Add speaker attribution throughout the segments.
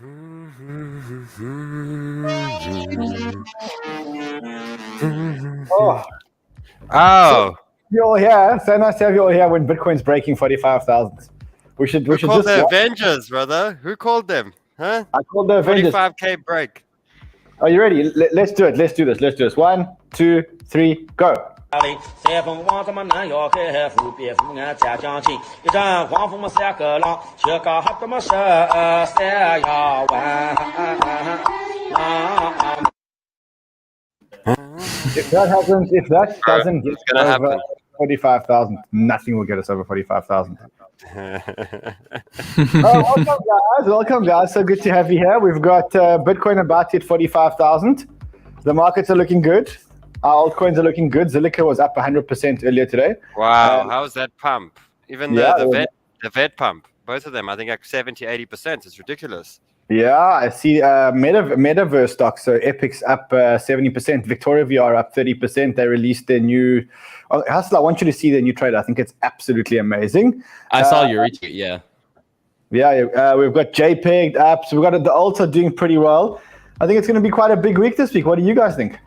Speaker 1: Oh.
Speaker 2: You're all here. So nice to have you all here when Bitcoin's breaking 45,000. We should
Speaker 1: Who called
Speaker 2: just
Speaker 1: the Avengers, brother? Who called them? Huh?
Speaker 2: I called the Avengers.
Speaker 1: 45K break.
Speaker 2: Are you ready? Let's do it. Let's do this. 1, 2, 3, go. If that doesn't get over 45,000, nothing will get us over 45,000. Welcome guys. So good to have you here. We've got Bitcoin about to hit 45,000. The markets are looking good. Our altcoins are looking good. Zilliqa was up 100% earlier today.
Speaker 1: Wow, how was that pump? Even the vet pump, both of them, I think like 70-80%. It's ridiculous.
Speaker 2: Yeah, I see metaverse stocks. So Epic's up 70%. Victoria VR up 30%. They released their new... Hustle, I want you to see their new trade. I think it's absolutely amazing.
Speaker 3: I saw your retweet, yeah.
Speaker 2: Yeah, we've got JPEG up. So we've got the alts are doing pretty well. I think it's going to be quite a big week this week. What do you guys think?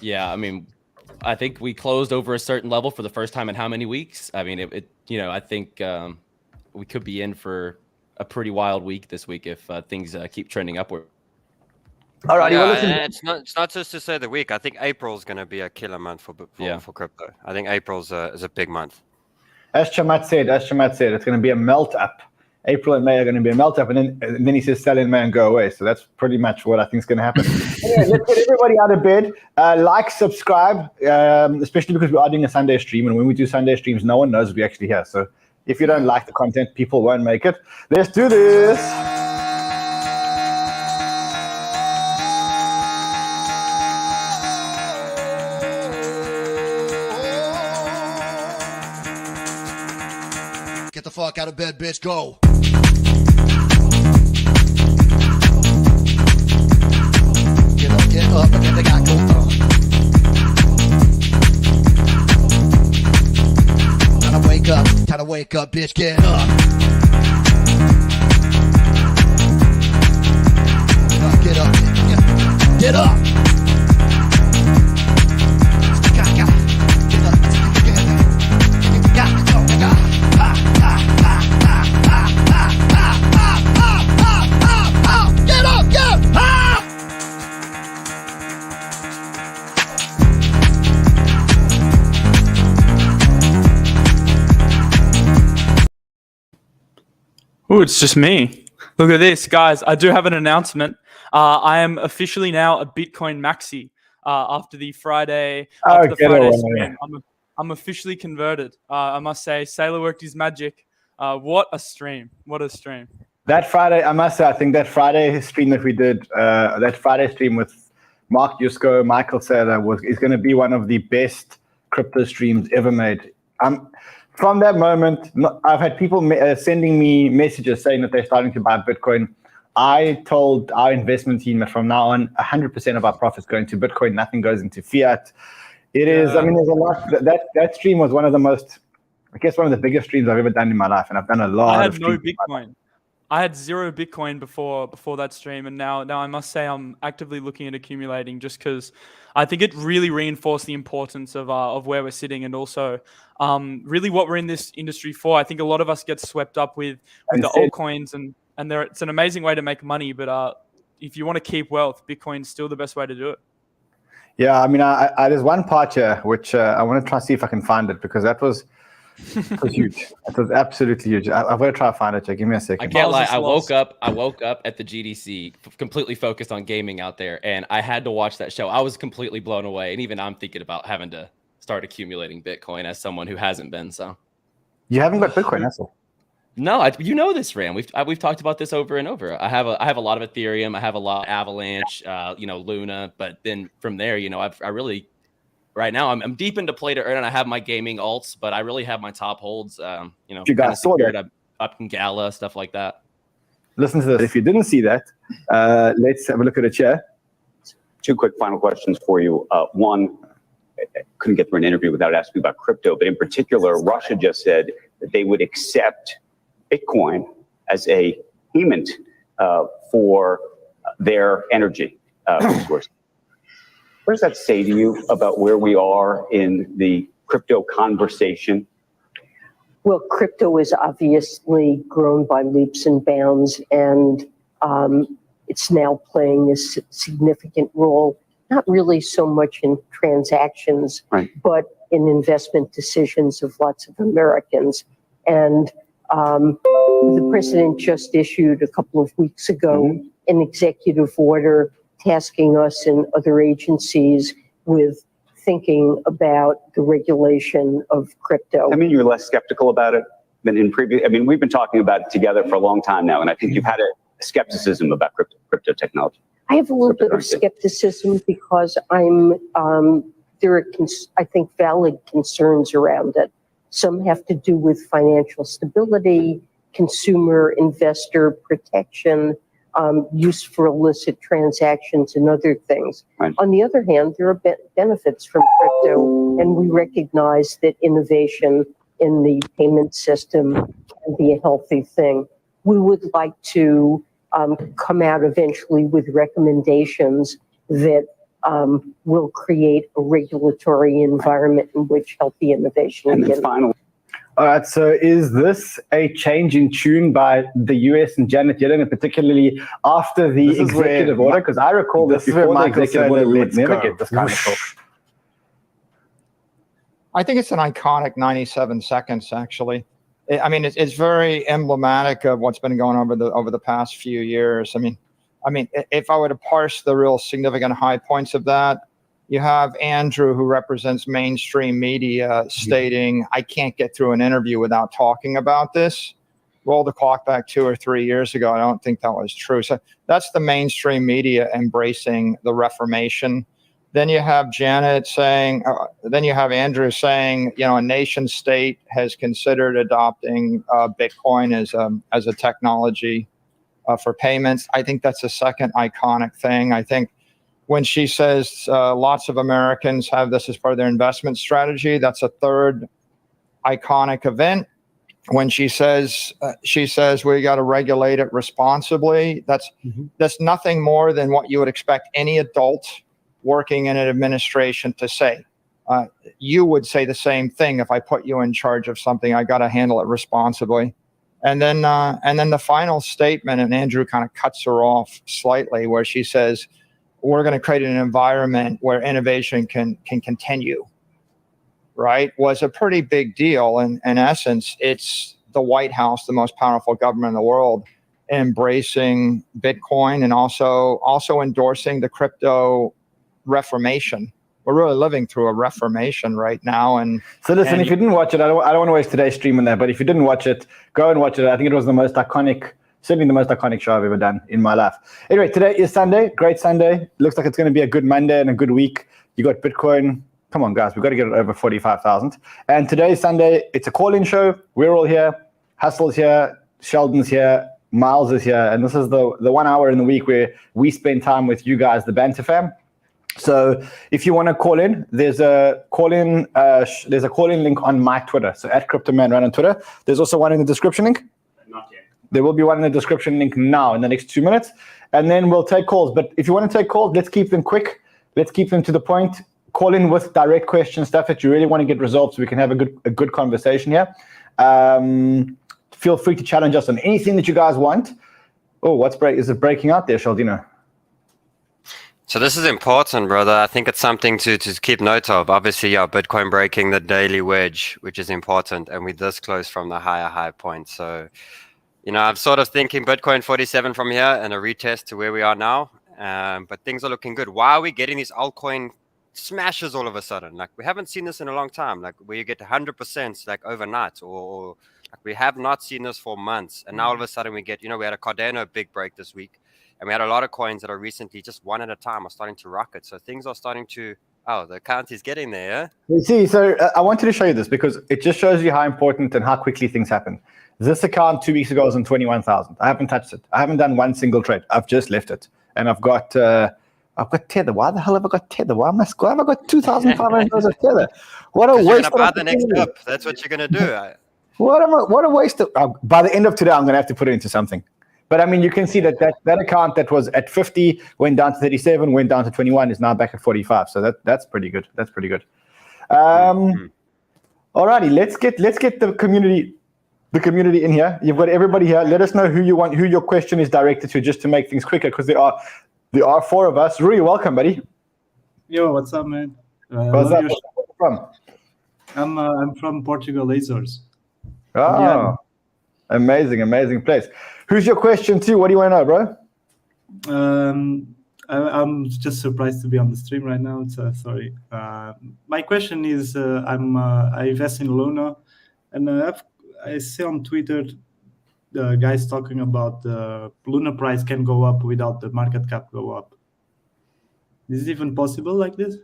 Speaker 3: Yeah, I mean, I think we closed over a certain level for the first time in how many weeks? I mean, I think we could be in for a pretty wild week this week if things keep trending upward.
Speaker 2: All right,
Speaker 1: it's not just to say the week. I think April is going to be a killer month for crypto. I think April's is a big month.
Speaker 2: As Chamat said, it's going to be a melt up. April and May are going to be a melt up, and then he says sell in May and go away. So that's pretty much what I think is going to happen. Anyway, let's get everybody out of bed. Like, subscribe, especially because we are doing a Sunday stream, and when we do Sunday streams, no one knows we're actually here. So if you don't like the content, people won't make it. Let's do this.
Speaker 4: Get the fuck out of bed, bitch. Go. Get up, and then they got go. Time to wake up, bitch. Get up. Get up. Get up.
Speaker 5: Oh, it's just me. Look at this, guys. I do have an announcement. I am officially now a Bitcoin Maxi. After the Friday stream, I'm officially converted. I must say, Sailor worked his magic. What a stream! What a stream!
Speaker 2: That Friday, I must say, I think that Friday stream that we did, that Friday stream with Mark Yusko, Michael Saylor, is going to be one of the best crypto streams ever made. From that moment, I've had people sending me messages saying that they're starting to buy Bitcoin. I told our investment team that from now on, 100% of our profits go into Bitcoin. Nothing goes into fiat. It is, I mean, there's a lot. That stream was one of the most, I guess, one of the biggest streams I've ever done in my life. And I've done a lot.
Speaker 5: I had no Bitcoin. I had 0 Bitcoin before that stream, and now I must say I'm actively looking at accumulating just because I think it really reinforced the importance of where we're sitting, and also really what we're in this industry for. I think a lot of us get swept up with the altcoins, and it's an amazing way to make money, but if you want to keep wealth, Bitcoin's still the best way to do it.
Speaker 2: Yeah, I mean, there's one part here which I want to try to see if I can find it, because that was huge. It was absolutely huge. I'm going to try to find it. Give me a second.
Speaker 3: I can't lie. I woke up at the GDC, completely focused on gaming out there, and I had to watch that show. I was completely blown away, and even I'm thinking about having to start accumulating Bitcoin as someone who hasn't been. So,
Speaker 2: you haven't got Bitcoin, that's all.
Speaker 3: No, you know this, Ram. We've talked about this over and over. I have a lot of Ethereum. I have a lot of Avalanche. Luna. But then from there, I really. Right now, I'm deep into play to earn, and I have my gaming alts, but I really have my top holds.
Speaker 2: You guys saw that
Speaker 3: up in Gala, stuff like that.
Speaker 2: Listen to this. If you didn't see that, let's have a look at it here.
Speaker 6: 2 quick final questions for you. One, I couldn't get through an interview without asking about crypto, but in particular, Russia just said that they would accept Bitcoin as a payment for their energy resources. What does that say to you about where we are in the crypto conversation?
Speaker 7: Well, crypto is obviously grown by leaps and bounds, and it's now playing a significant role, not really so much in transactions,
Speaker 6: right,
Speaker 7: but in investment decisions of lots of Americans. And the president just issued a couple of weeks ago an executive order tasking us and other agencies with thinking about the regulation of crypto.
Speaker 6: I mean, you're less skeptical about it than in previous. I mean, we've been talking about it together for a long time now, and I think you've had a skepticism about crypto technology.
Speaker 7: I have a little bit of skepticism because there are, I think, valid concerns around it. Some have to do with financial stability, consumer investor protection, use for illicit transactions and other things.
Speaker 6: Right.
Speaker 7: On the other hand, there are benefits from crypto, and we recognize that innovation in the payment system can be a healthy thing. We would like to come out eventually with recommendations that will create a regulatory environment in which healthy innovation
Speaker 6: and
Speaker 7: can.
Speaker 6: Finally.
Speaker 2: All right, so is this a change in tune by the US and Janet Yellen, and particularly after the executive order? Because I recall that before the executive order, we would never get this kind of talk.
Speaker 8: I think it's an iconic 97 seconds, actually. I mean, it's very emblematic of what's been going on over the past few years. I mean, if I were to parse the real significant high points of that, you have Andrew, who represents mainstream media, stating, I can't get through an interview without talking about this. Roll the clock back 2 or 3 years ago, I don't think that was true. So that's the mainstream media embracing the Reformation. Then you have Janet saying, then you have Andrew saying, a nation state has considered adopting Bitcoin as a technology for payments. I think that's a second iconic thing. I think when she says lots of Americans have this as part of their investment strategy, that's a third iconic event. When she says we got to regulate it responsibly, that's nothing more than what you would expect any adult working in an administration to say. You would say the same thing if I put you in charge of something. I got to handle it responsibly. And then the final statement, and Andrew kind of cuts her off slightly, where she says, we're going to create an environment where innovation can continue, right, was a pretty big deal. And in essence, it's the White House, the most powerful government in the world, embracing Bitcoin and also endorsing the crypto reformation. We're really living through a reformation right now. And
Speaker 2: so listen, if you didn't watch it, I don't want to waste today's stream on that, but if you didn't watch it, go and watch it. I think it was the most iconic, certainly the most iconic show I've ever done in my life. Anyway, today is Sunday, great Sunday. Looks like it's going to be a good Monday and a good week. You got Bitcoin. Come on, guys, we've got to get it over 45,000. And today is Sunday. It's a call-in show. We're all here. Hustle's here. Sheldon's here. Miles is here. And this is the 1 hour in the week where we spend time with you guys, the Banter fam. So if you want to call in, there's a call-in link on my Twitter. So @CryptoManRun on Twitter. There's also one in the description link.
Speaker 6: Not yet.
Speaker 2: There will be one in the description link now in the next 2 minutes. And then we'll take calls. But if you want to take calls, let's keep them quick. Let's keep them to the point. Call in with direct questions, stuff that you really want to get resolved so we can have a good conversation here. Feel free to challenge us on anything that you guys want. Oh, is it breaking out there, Sheldon?
Speaker 1: So this is important, brother. I think it's something to keep note of. Obviously, Bitcoin breaking the daily wedge, which is important, and we're this close from the high point. So, I'm sort of thinking Bitcoin 47 from here and a retest to where we are now. But things are looking good. Why are we getting these altcoin smashes all of a sudden? Like, we haven't seen this in a long time. Like, where you get 100% like overnight, or like we have not seen this for months. And now all of a sudden we get, we had a Cardano big break this week. And we had a lot of coins that are recently just one at a time are starting to rocket. So things are starting to, the account is getting there.
Speaker 2: You see, so I wanted to show you this because it just shows you how important and how quickly things happen. This account 2 weeks ago was on 21,000. I haven't touched it. I haven't done one single trade. I've just left it. And I've got Tether. Why the hell have I got Tether? Why have I got 2,500 of Tether? What a waste.
Speaker 1: You're going to buy the next up. That's what you're going to do.
Speaker 2: What a waste of, by the end of today, I'm going to have to put it into something. But I mean, you can see that account that was at 50 went down to 37, went down to 21, is now back at 45. So that's pretty good. That's pretty good. Alrighty, let's get the community in here. You've got everybody here. Let us know who your question is directed to, just to make things quicker, because there are 4 of us. Rui, welcome, buddy.
Speaker 9: Yo, what's up, man?
Speaker 2: What's up? Where are you from?
Speaker 9: I'm from Portugal, Azores.
Speaker 2: Oh, yeah. Amazing place. Who's your question to? What do you want to know, bro?
Speaker 9: I'm just surprised to be on the stream right now. Sorry. My question is, I invest in Luna, and I see on Twitter the guys talking about the Luna price can go up without the market cap go up. Is it even possible like this?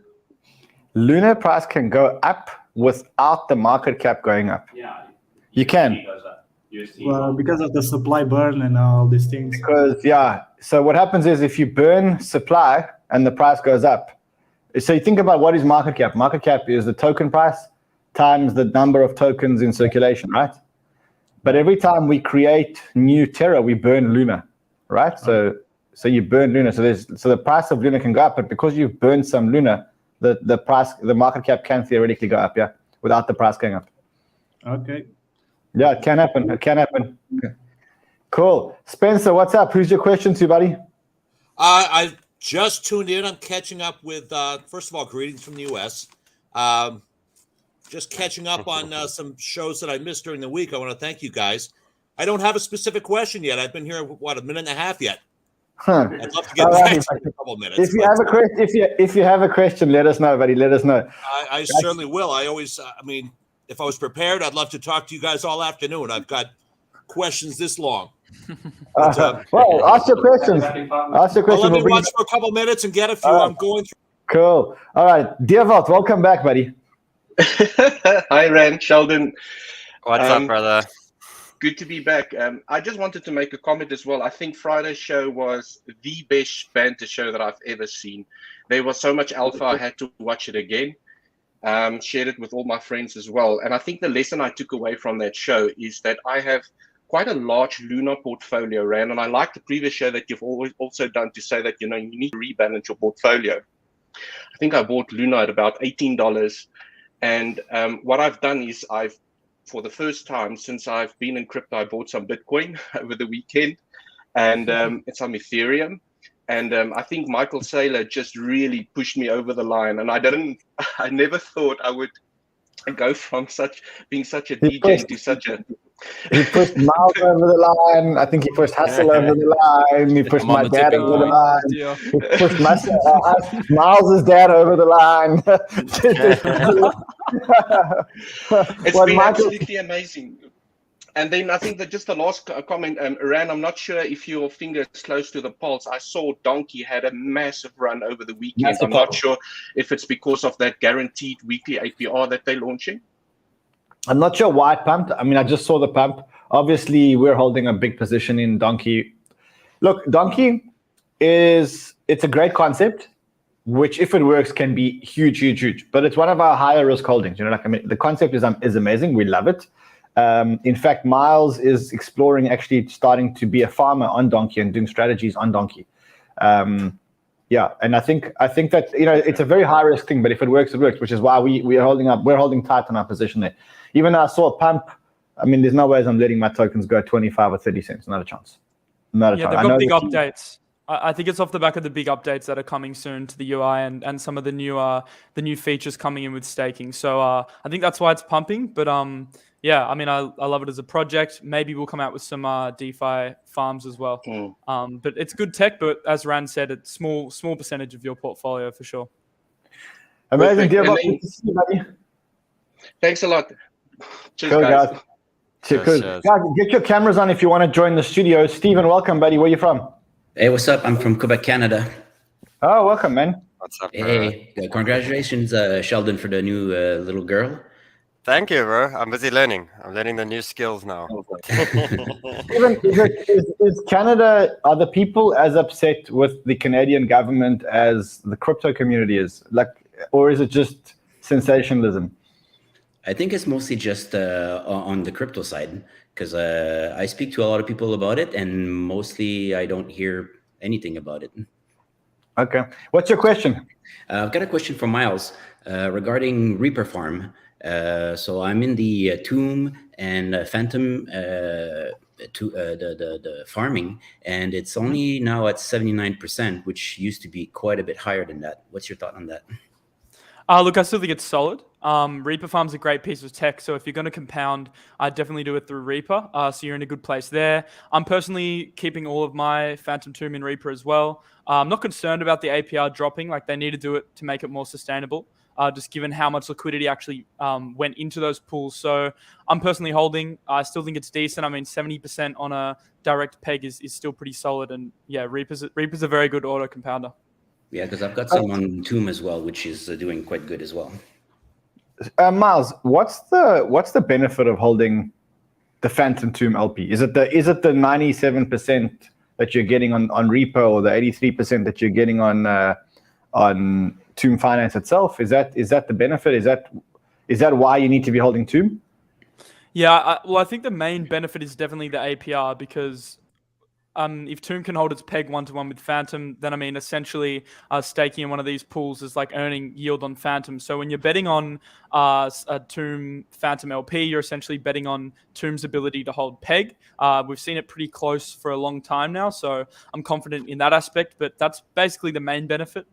Speaker 2: Luna price can go up without the market cap going up.
Speaker 10: Yeah.
Speaker 2: You can.
Speaker 9: Well, because of the supply burn and all these things.
Speaker 2: So what happens is, if you burn supply and the price goes up, so you think about what is market cap. Market cap is the token price times the number of tokens in circulation, right? But every time we create new Terra, we burn Luna, right? So you burn Luna. So the price of Luna can go up, but because you've burned some Luna, the market cap can theoretically go up, yeah, without the price going up.
Speaker 9: Okay.
Speaker 2: Yeah, it can happen. It can happen. Okay. Cool. Spencer, what's up? Who's your question to, buddy?
Speaker 10: I just tuned in. I'm catching up with, first of all, greetings from the U.S. Just catching up on some shows that I missed during the week. I want to thank you guys. I don't have a specific question yet. I've been here, a minute and a half yet. I'd love to get back to in a couple of minutes.
Speaker 2: If you have a question, let us know, buddy. Let us know.
Speaker 10: I certainly will. I always, if I was prepared, I'd love to talk to you guys all afternoon. I've got questions this long.
Speaker 2: Well, ask your questions. Ask your questions.
Speaker 10: Let me watch for a couple minutes and get a few. I'm going through.
Speaker 2: Cool. All right. Deervault, welcome back, buddy.
Speaker 11: Hi, Ran, Sheldon.
Speaker 1: What's up, brother?
Speaker 11: Good to be back. I just wanted to make a comment as well. I think Friday's show was the best banter show that I've ever seen. There was so much alpha, I had to watch it again. Shared it with all my friends as well. And I think the lesson I took away from that show is that I have quite a large Luna portfolio, Ran. And I like the previous show that you've always also done to say that, you need to rebalance your portfolio. I think I bought Luna at about $18. And what I've done is for the first time since I've been in crypto, I bought some Bitcoin over the weekend, and it's some Ethereum. And I think Michael Saylor just really pushed me over the line. And I never thought I would go from being such a DJ to such a...
Speaker 2: He pushed Miles over the line. I think he pushed Hustle over the line. He pushed my dad over the line. Yeah. He pushed Miles' dad over the line.
Speaker 11: It's been absolutely amazing. And then I think that just the last comment, Ran, I'm not sure if your finger is close to the pulse. I saw Donkey had a massive run over the weekend. I'm not sure if it's because of that guaranteed weekly APR that they're launching.
Speaker 2: I'm not sure why it pumped. I mean, I just saw the pump. Obviously, we're holding a big position in Donkey. Look, Donkey it's a great concept, which if it works can be huge. But it's one of our higher risk holdings. The concept is amazing. We love it. In fact, Miles is exploring actually starting to be a farmer on Donkey and doing strategies on Donkey. Yeah, and I think that it's a very high risk thing, but if it works, it works, which is why we're holding tight on our position there. Even though I saw a pump, I mean, there's no ways I'm letting my tokens go 25 or 30 cents. Not a chance. Not a chance.
Speaker 5: Yeah, they've got big updates. I think it's off the back of the big updates that are coming soon to the UI and some of the new features coming in with staking. So I think that's why it's pumping. But yeah, I mean, I love it as a project. Maybe we'll come out with some DeFi farms as well. But it's good tech. But as Ran said, it's small percentage of your portfolio for sure.
Speaker 2: Amazing. Good to see you, buddy.
Speaker 11: Thanks a lot. Cheers,
Speaker 2: cool,
Speaker 11: guys.
Speaker 2: Cheers. Guys, get your cameras on if you want to join the studio. Steven, welcome, buddy. Where are you from?
Speaker 12: Hey, what's up? I'm from Quebec, Canada.
Speaker 2: Oh, welcome, man.
Speaker 1: What's up, bro?
Speaker 12: Hey, congratulations, Sheldon, for the new little girl.
Speaker 1: Thank you, bro. I'm busy learning. I'm learning the new skills now.
Speaker 2: Steven, is Canada, are the people as upset with the Canadian government as the crypto community is? Or is it just sensationalism?
Speaker 12: I think it's mostly just on the crypto side, Because I speak to a lot of people about it, and mostly I don't hear anything about it.
Speaker 2: Okay. What's your question?
Speaker 12: I've got a question for Miles regarding Reaper Farm. So I'm in the Tomb and Fantom the farming, and it's only now at 79%, which used to be quite a bit higher than that. What's your thought on that?
Speaker 5: Look, I still think it's solid. Reaper Farm's a great piece of tech, so if you're going to compound, I'd definitely do it through Reaper, so you're in a good place there. I'm personally keeping all of my Phantom Tomb in Reaper as well. I'm not concerned about the APR dropping. Like, they need to do it to make it more sustainable, just given how much liquidity actually went into those pools. So I'm personally holding. I still think it's decent. I mean, 70% on a direct peg is still pretty solid, and yeah, Reaper's a very good auto compounder.
Speaker 12: Yeah, because I've got some on Tomb as well, which is doing quite good as well.
Speaker 2: Miles, what's the benefit of holding the Phantom Tomb LP? Is it the 97% that you're getting on Repo, or the 83% that you're getting on Tomb Finance itself? Is that the benefit? Is that why you need to be holding Tomb?
Speaker 5: Yeah, I think the main benefit is definitely the APR, because if Tomb can hold its peg 1-to-1 with Phantom, then I mean, essentially staking in one of these pools is like earning yield on Phantom. So when you're betting on a Tomb Phantom LP, you're essentially betting on Tomb's ability to hold peg. We've seen it pretty close for a long time now, so I'm confident in that aspect, but that's basically the main benefit.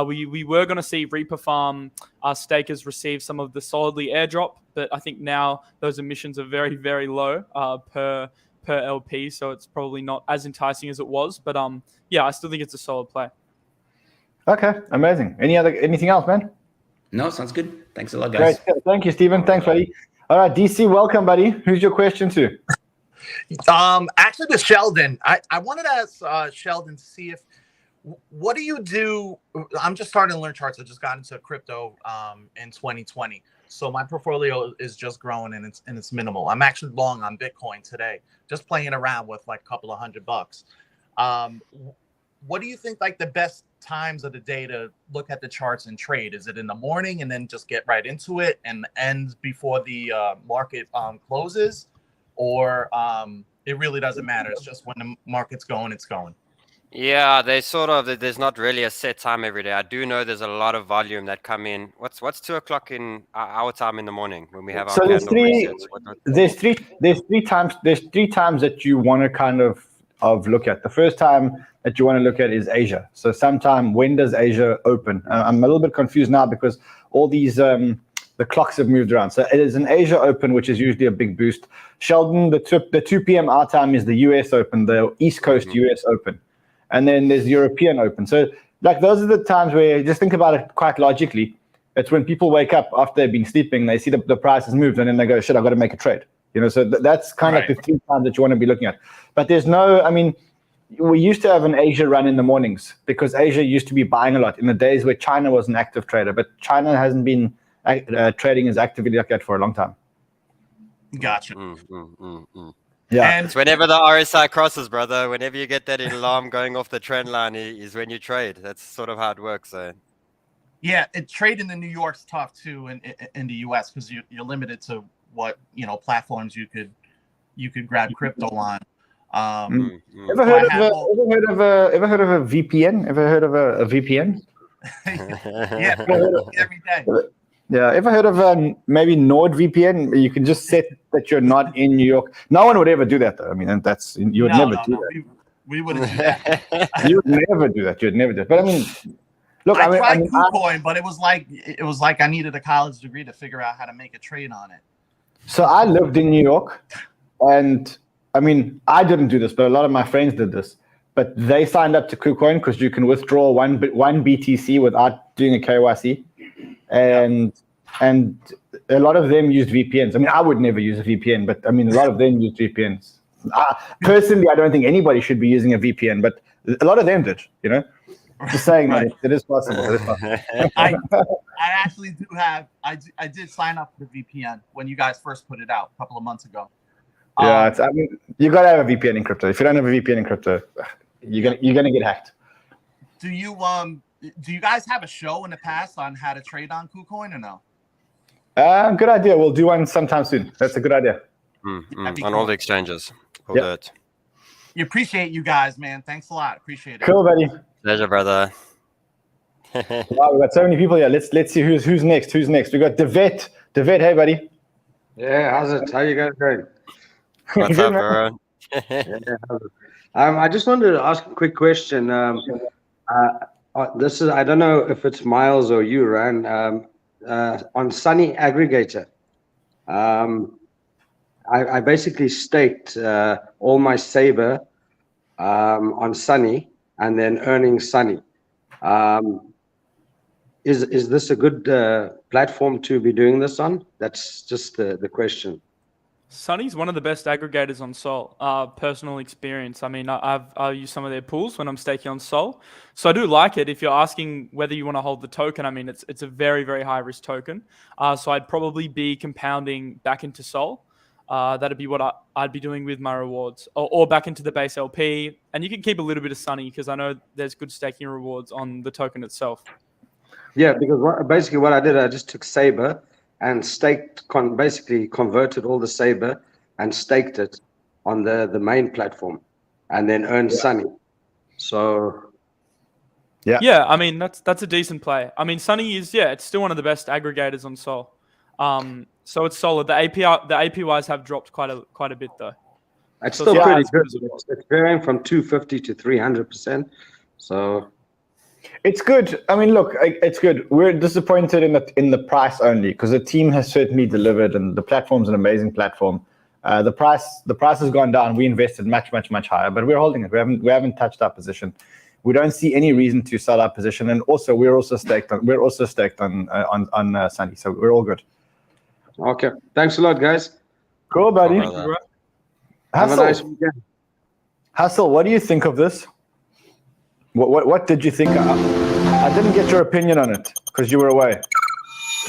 Speaker 5: We were going to see Reaper Farm stakers receive some of the solidly airdrop, but I think now those emissions are very, very low per LP, so it's probably not as enticing as it was. But yeah, I still think it's a solid play.
Speaker 2: Okay, amazing. Anything else, man?
Speaker 12: No, sounds good. Thanks a lot, guys.
Speaker 2: Great. Thank you, Stephen. Thanks, buddy. All right, DC, welcome, buddy. Who's your question to?
Speaker 13: Actually, to Sheldon. I wanted to ask Sheldon, see if, what do you do? I'm just starting to learn charts. I just got into crypto in 2020. So my portfolio is just growing and it's minimal. I'm actually long on Bitcoin today, just playing around with like a couple of $100. What do you think like the best times of the day to look at the charts and trade? Is it in the morning and then just get right into it and end before the market closes? Or it really doesn't matter? It's just when the market's going, it's going.
Speaker 1: Yeah, there's not really a set time every day. I do know there's a lot of volume that come in. What's 2 o'clock in our time in the morning when we have our
Speaker 2: there's
Speaker 1: candle resets?
Speaker 2: There's three times that you want to kind of look at. The first time that you want to look at is Asia. So sometime, when does Asia open? I'm a little bit confused now because all these the clocks have moved around. So it is an Asia open, which is usually a big boost. Sheldon, the 2 p.m. our time is the US open, the East Coast US open. And then there's European open. So like those are the times where, just think about it quite logically. It's when people wake up after they've been sleeping, they see the price has moved, and then they go, shit, I've got to make a trade. You know, so that's kind of like the 3 times that you want to be looking at. But there's no, I mean, we used to have an Asia run in the mornings because Asia used to be buying a lot in the days where China was an active trader, but China hasn't been trading as actively like that for a long time.
Speaker 13: Gotcha.
Speaker 2: Yeah,
Speaker 1: it's whenever the RSI crosses, brother. Whenever you get that alarm going off the trend line is when you trade. That's sort of how it works. So.
Speaker 13: Yeah, trading in New York's tough too in the US because you're limited to what platforms you could grab crypto on.
Speaker 2: Ever heard of a VPN? Ever heard of a VPN?
Speaker 13: Yeah, every day.
Speaker 2: Yeah, ever heard of maybe Nord VPN? You can just set that you're not in New York. No one would ever do that, though. I mean, you would never do that.
Speaker 13: We wouldn't do that.
Speaker 2: You would never do that. You'd never do it. But I mean, look,
Speaker 13: I tried Kucoin, but it was like I needed a college degree to figure out how to make a trade on it.
Speaker 2: So I lived in New York, and I mean, I didn't do this, but a lot of my friends did this. But they signed up to Kucoin because you can withdraw one BTC without doing a KYC. And a lot of them used VPNs. I mean, I would never use a VPN, but I mean, a lot of them used VPNs. Personally, I don't think anybody should be using a VPN, but a lot of them did, Just saying that it is possible. It is possible.
Speaker 13: I actually do have, I did sign up for the VPN when you guys first put it out a couple of months ago.
Speaker 2: Yeah, I mean, you got to have a VPN in crypto. If you don't have a VPN in crypto, you're gonna get hacked.
Speaker 13: Do you guys have a show in the past on how to trade on KuCoin or no?
Speaker 2: Good idea. We'll do one sometime soon. That's a good idea.
Speaker 13: That'd be
Speaker 1: On
Speaker 13: cool.
Speaker 1: all the exchanges. We'll
Speaker 2: Yep.
Speaker 1: do it.
Speaker 13: We appreciate you guys, man. Thanks a lot. Appreciate it.
Speaker 2: Cool, buddy.
Speaker 1: Pleasure, brother.
Speaker 2: Wow, we got so many people here. Let's see who's next. Who's next? We got Devet. Devet, hey, buddy.
Speaker 14: Yeah, how's it? How you guys doing?
Speaker 1: What's
Speaker 2: Good,
Speaker 1: up,
Speaker 2: man.
Speaker 1: bro?
Speaker 14: I just wanted to ask a quick question. This is, I don't know if it's Miles or you, Ran, on Sunny Aggregator. I basically staked all my Saber on Sunny and then earning Sunny. Is this a good platform to be doing this on? That's just the question.
Speaker 5: Sunny's one of the best aggregators on Sol. Personal experience. I mean, I use some of their pools when I'm staking on Sol, so I do like it. If you're asking whether you want to hold the token, I mean, it's a very, very high risk token. So I'd probably be compounding back into Sol. That'd be what I'd be doing with my rewards, or back into the base LP. And you can keep a little bit of Sunny because I know there's good staking rewards on the token itself.
Speaker 14: Yeah, because basically what I did, I just took Saber and staked, basically converted all the Saber and staked it on the main platform, and then earned Sunny. So
Speaker 5: yeah, I mean that's a decent play. I mean, Sunny is it's still one of the best aggregators on Sol. So it's solid. The APYs have dropped quite a bit though.
Speaker 14: It's still pretty good. It's varying from 250 to 300%. So
Speaker 2: it's good. I mean, look, it's good. We're disappointed in the price only because the team has certainly delivered, and the platform's an amazing platform. The price has gone down. We invested much higher, but we're holding it. We haven't touched our position. We don't see any reason to sell our position, and also we're also staked on Sunny, so we're all good.
Speaker 14: Okay, thanks a lot, guys.
Speaker 2: Cool, buddy.
Speaker 14: Have a nice weekend.
Speaker 2: Hustle, what do you think of this? What did you think? I didn't get your opinion on it because you were away.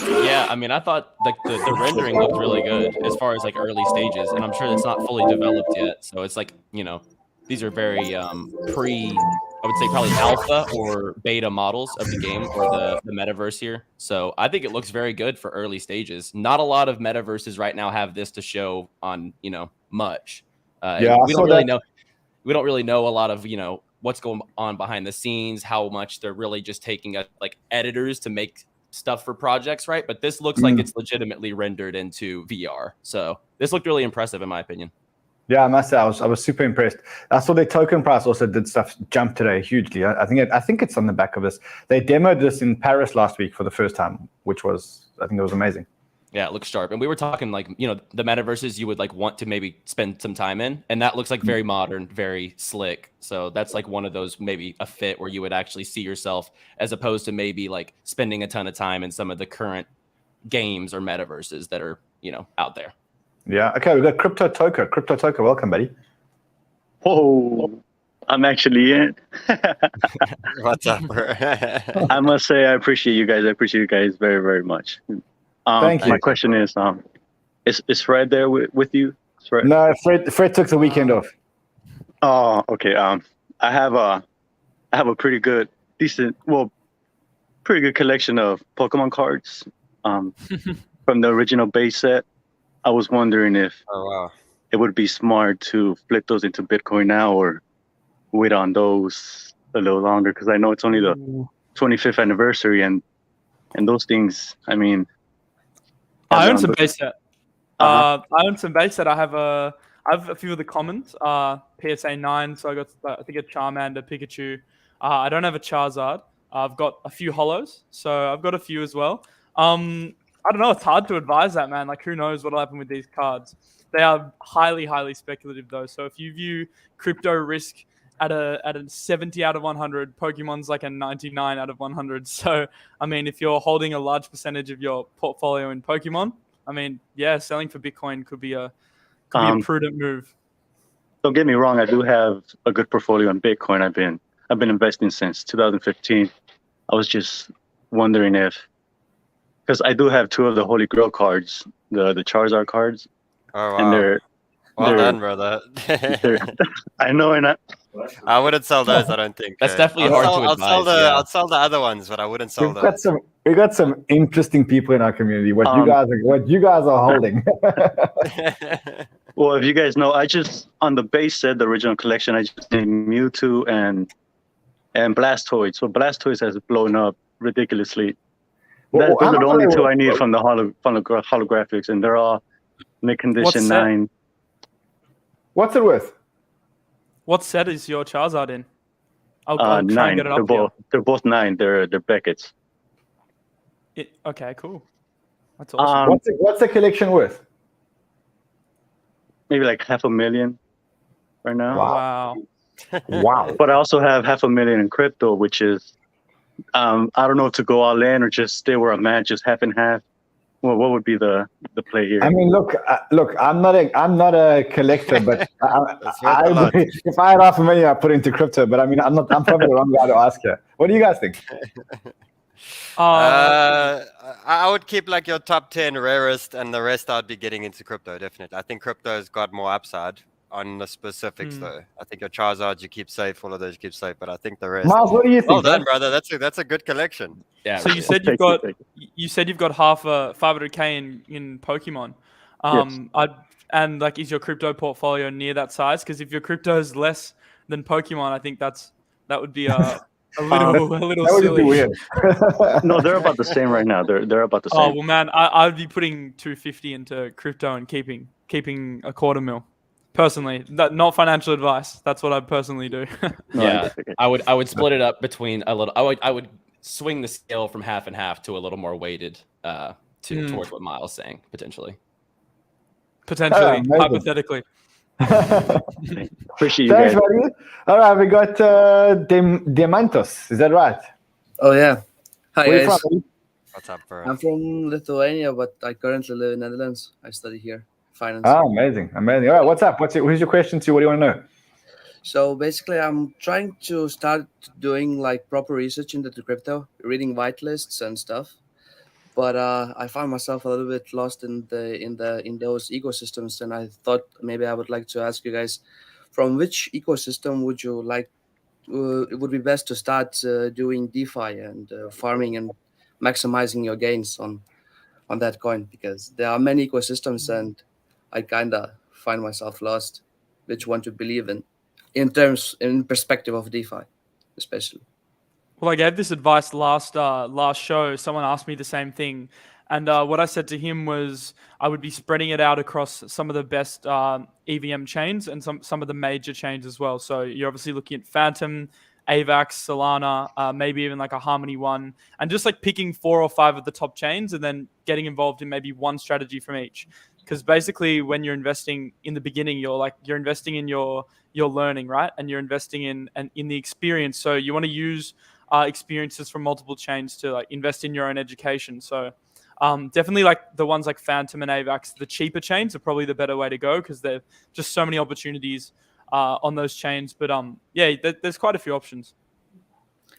Speaker 3: Yeah, I mean, I thought the rendering looked really good as far as like early stages, and I'm sure it's not fully developed yet. So it's like, these are very I would say probably alpha or beta models of the game or the metaverse here. So I think it looks very good for early stages. Not a lot of metaverses right now have this to show on, much. We don't really know a lot of, what's going on behind the scenes, how much they're really just taking like editors to make stuff for projects, right? But this looks like it's legitimately rendered into VR. So this looked really impressive in my opinion.
Speaker 2: Yeah, I must say I was super impressed. I saw their token price also did stuff jump today hugely. I think it's on the back of this. They demoed this in Paris last week for the first time, which was, I think it was amazing.
Speaker 3: Yeah, it looks sharp. And we were talking like, the metaverses you would like want to maybe spend some time in, and that looks like very modern, very slick. So that's like one of those, maybe a fit where you would actually see yourself, as opposed to maybe like spending a ton of time in some of the current games or metaverses that are, out there.
Speaker 2: Yeah. Okay, we got Crypto Toker. Crypto Toker, welcome, buddy.
Speaker 15: Oh, I'm actually in.
Speaker 1: What's up, bro?
Speaker 15: I must say, I appreciate you guys. I appreciate you guys very, very much.
Speaker 2: Thank you.
Speaker 15: My question is Fred there with you? Fred?
Speaker 2: No, Fred took the weekend off.
Speaker 15: Oh, okay. I have a pretty good collection of Pokemon cards from the original base set. I was wondering if it would be smart to flip those into Bitcoin now or wait on those a little longer, because I know it's only the 25th anniversary and those things, I mean.
Speaker 5: I own some base set. I own some base set. I have a few of the commons, PSA 9, so I got I think a Charmander, Pikachu. I don't have a Charizard. I've got a few hollows, so I've got a few as well. I don't know. It's hard to advise that, man. Like, who knows what'll happen with these cards? They are highly, highly speculative, though. So if you view crypto risk at a 70 out of 100, Pokemon's like a 99 out of 100. So, I mean, if you're holding a large percentage of your portfolio in Pokemon, I mean, yeah, selling for Bitcoin could be a prudent move.
Speaker 15: Don't get me wrong. I do have a good portfolio in Bitcoin. I've been investing since 2015. I was just wondering because I do have 2 of the Holy Grail cards, the Charizard cards.
Speaker 1: Oh, wow.
Speaker 15: And they're
Speaker 1: done, brother.
Speaker 15: I know, and
Speaker 1: I wouldn't sell those, I don't think.
Speaker 3: That's definitely hard to advise.
Speaker 1: I'll sell the other ones, but I wouldn't sell those.
Speaker 2: We got some interesting people in our community. What you guys are holding.
Speaker 15: Well, if you guys know, I just on the base set, the original collection, I just did Mewtwo and Blastoise. So Blastoise has blown up ridiculously.
Speaker 2: Well,
Speaker 15: Those are the only two I need
Speaker 2: well,
Speaker 15: from the holographics, and they're all mid condition
Speaker 5: set?
Speaker 15: 9.
Speaker 2: What's it worth?
Speaker 5: What set is your Charizard in? I'll try
Speaker 15: 9.
Speaker 5: and get it up.
Speaker 15: They're both 9. They're Beckett's.
Speaker 5: Okay, cool. That's awesome.
Speaker 2: What's the collection worth?
Speaker 15: Maybe like $500,000 right now.
Speaker 5: Wow.
Speaker 2: Wow.
Speaker 15: But I also have $500,000 in crypto, which is I don't know if to go all in or just stay where I'm at, just half and half. Well, what would be the play here?
Speaker 2: I mean, look. I'm not a collector, but if I had $500,000, I'd put into crypto. But I mean, I'm probably the wrong guy to ask here. What do you guys think?
Speaker 1: I would keep like your top 10 rarest, and the rest I'd be getting into crypto. Definitely, I think crypto's got more upside on the specifics, though. I think your Charizards you keep safe, all of those you keep safe, but I think the rest.
Speaker 2: Miles, what do you think?
Speaker 1: Well done, brother. That's a good collection.
Speaker 3: Yeah.
Speaker 5: So you said you've got half a 500K in Pokemon.
Speaker 15: Yes.
Speaker 5: And like, is your crypto portfolio near that size? Because if your crypto is less than Pokemon, I think that would be a little
Speaker 2: that would
Speaker 5: silly.
Speaker 2: be weird.
Speaker 15: No, they're about the same right now. They're about the same.
Speaker 5: Oh well, man, I'd be putting 250 into crypto and keeping $250,000. Personally, not financial advice. That's what I personally do.
Speaker 3: Yeah, I would split it up between a little. I would swing the scale from half and half to a little more weighted towards what Miles saying potentially.
Speaker 5: Hypothetically.
Speaker 15: Appreciate you
Speaker 2: Thanks,
Speaker 15: guys.
Speaker 2: buddy. All right, we got Diamantos. Is that right?
Speaker 16: Oh yeah. Hi
Speaker 2: Where you
Speaker 16: guys.
Speaker 2: from?
Speaker 1: What's up, bro?
Speaker 16: I'm from Lithuania, but I currently live in Netherlands. I study here, finance.
Speaker 2: Oh, amazing. All right, what's up? Who's your question to? What do you want to know?
Speaker 16: So basically, I'm trying to start doing like proper research into the crypto, reading whitelists and stuff. But I find myself a little bit lost in those ecosystems, and I thought maybe I would like to ask you guys, from which ecosystem would you like? It would be best to start doing DeFi and farming and maximizing your gains on that coin, because there are many ecosystems, and I kind of find myself lost which one to believe in perspective of DeFi, especially.
Speaker 5: Well, I gave this advice last show. Someone asked me the same thing. And what I said to him was I would be spreading it out across some of the best EVM chains and some of the major chains as well. So you're obviously looking at Fantom, AVAX, Solana, maybe even like a Harmony One, and just like picking 4 or 5 of the top chains and then getting involved in maybe one strategy from each. Because basically when you're investing in the beginning, you're investing in your learning, right? And you're investing in the experience. So you want to use experiences from multiple chains to like invest in your own education. So definitely like the ones like Fantom and AVAX, the cheaper chains are probably the better way to go because there are just so many opportunities on those chains. But yeah, there's quite a few options.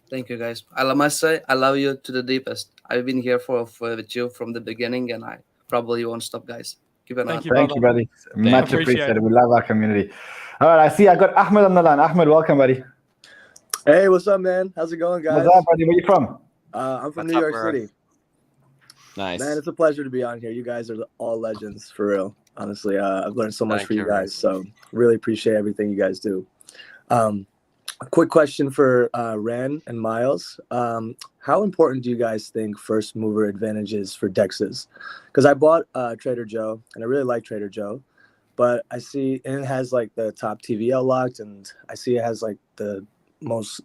Speaker 16: Thank you, guys. I must say, I love you to the deepest. I've been here with you from the beginning, and I probably won't stop, guys. Keep it on.
Speaker 2: Thank you, buddy. Much appreciated. We love our community. All right, I got Ahmed on the line. Ahmed, welcome, buddy.
Speaker 17: Hey, what's up, man? How's it going, guys?
Speaker 2: What's up, buddy? Where you from?
Speaker 17: I'm from New York City.
Speaker 3: Nice.
Speaker 17: Man, it's a pleasure to be on here. You guys are all legends, for real. Honestly, I've learned so much from you guys, so really appreciate everything you guys do. A quick question for Ran and Miles. How important do you guys think first mover advantage is for DEXs? Because I bought Trader Joe, and I really like Trader Joe, but I see and it has like the top TVL locked, and I see it has like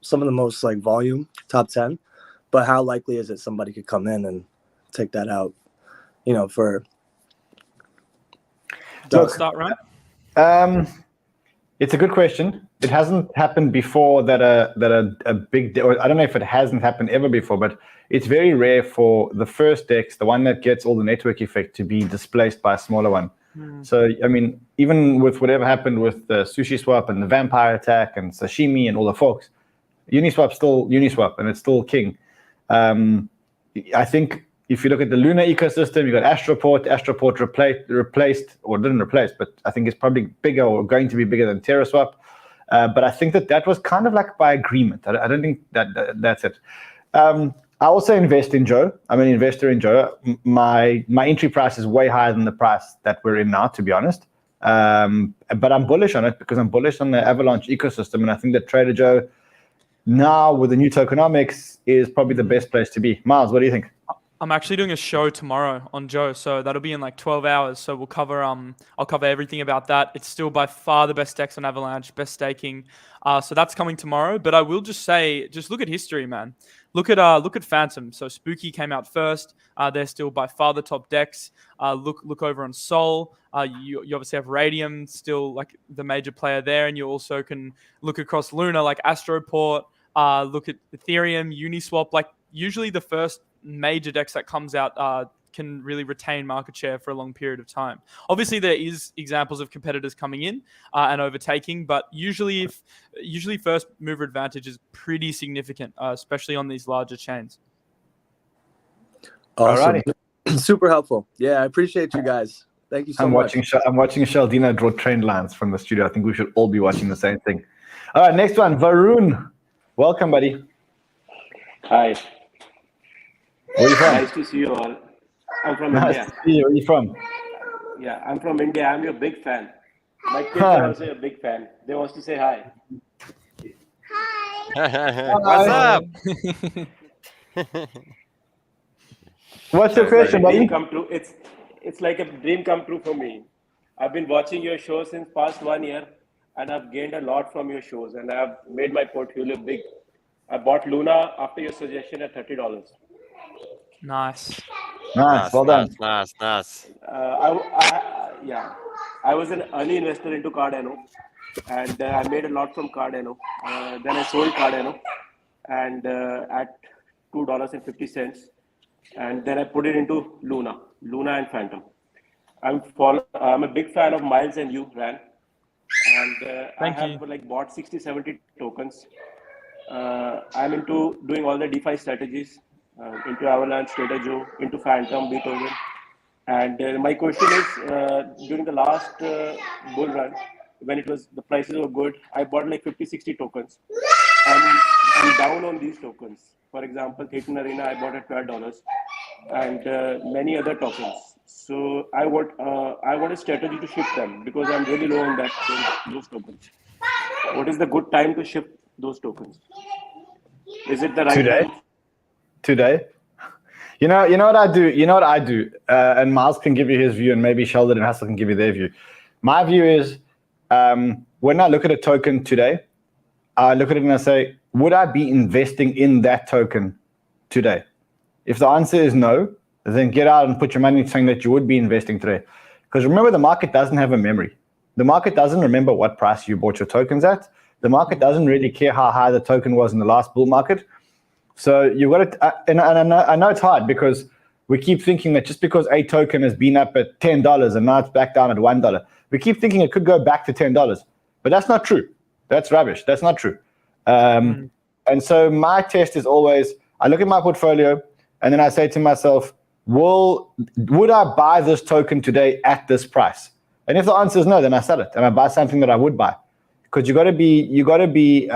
Speaker 17: some of the most like volume, top 10. But how likely is it somebody could come in and take that out? For
Speaker 5: Start, Ryan.
Speaker 2: It's a good question. It hasn't happened before that a big, or I don't know if it hasn't happened ever before, but it's very rare for the first DEX, the one that gets all the network effect, to be displaced by a smaller one. So, I mean, even with whatever happened with the Sushi Swap and the Vampire Attack and Sashimi and all the folks, Uniswap's still Uniswap and it's still king. I think if you look at the Luna ecosystem, you got Astroport. Astroport replaced, or didn't replace, but I think it's probably bigger or going to be bigger than TerraSwap. But I think that was kind of like by agreement. I don't think that's it. I also invest in Joe. I'm an investor in Joe. My entry price is way higher than the price that we're in now, to be honest. But I'm bullish on it because I'm bullish on the Avalanche ecosystem, and I think that Trader Joe now with the new tokenomics is probably the best place to be. Miles, what do you think?
Speaker 5: I'm actually doing a show tomorrow on Joe, so that'll be in like 12 hours. So we'll cover I'll cover everything about that. It's still by far the best DEX on Avalanche, best staking. So that's coming tomorrow. But I will just say, just look at history, man. Look at Fantom. So Spooky came out first. They're still by far the top DEX. Look over on Sol. You obviously have Radium, still like the major player there, and you also can look across Luna like Astroport. Look at Ethereum, Uniswap. Like usually the first major DEX that comes out can really retain market share for a long period of time. Obviously, there is examples of competitors coming in and overtaking, but usually first mover advantage is pretty significant, especially on these larger chains.
Speaker 17: Awesome. Super helpful. Yeah, I appreciate you guys. Thank you so much.
Speaker 2: I'm watching Sheldon draw train lines from the studio. I think we should all be watching the same thing. All right, next one, Varun. Welcome, buddy.
Speaker 18: Hi.
Speaker 2: Where are you from?
Speaker 18: Nice to see you all. I'm from
Speaker 2: Nice
Speaker 18: India.
Speaker 2: to see you. Where are you from?
Speaker 18: Yeah, I'm from India. I'm your big fan. My kids are also a big fan. They want to say hi.
Speaker 1: What's up?
Speaker 2: What's your question, buddy?
Speaker 18: Dream come true. It's like a dream come true for me. I've been watching your show since past 1 year, and I've gained a lot from your shows, and I've made my portfolio big. I bought Luna after your suggestion at $30.
Speaker 5: Nice.
Speaker 2: Well done.
Speaker 1: Nice.
Speaker 18: I was an early investor into Cardano, and I made a lot from Cardano. Then I sold Cardano, and at $2.50, and then I put it into Luna and Fantom. I'm a big fan of Miles and you, Ran, and I have like bought 60-70 tokens. I'm into doing all the DeFi strategies, into Avalanche, Trader Joe, into Fantom, Beethoven. And my question is, during the last bull run, when the prices were good, I bought like 50-60 tokens. I'm down on these tokens. For example, Thetan Arena, I bought at $12, and many other tokens. So I want a strategy to shift them because I'm really low on those tokens. What is the good time to shift those tokens? Is it the right time?
Speaker 2: Today. You know what I do? And Miles can give you his view, and maybe Sheldon and Hustle can give you their view. My view is, when I look at a token today, I look at it and I say, would I be investing in that token today? If the answer is no, then get out and put your money saying that you would be investing today. Because remember, the market doesn't have a memory. The market doesn't remember what price you bought your tokens at. The market doesn't really care how high the token was in the last bull market. So you've got to, and I know it's hard because we keep thinking that just because a token has been up at $10 and now it's back down at $1, we keep thinking it could go back to $10, but that's not true. That's rubbish. That's not true. And so my test is always, I look at my portfolio and then I say to myself, would I buy this token today at this price? And if the answer is no, then I sell it and I buy something that I would buy, because you got to be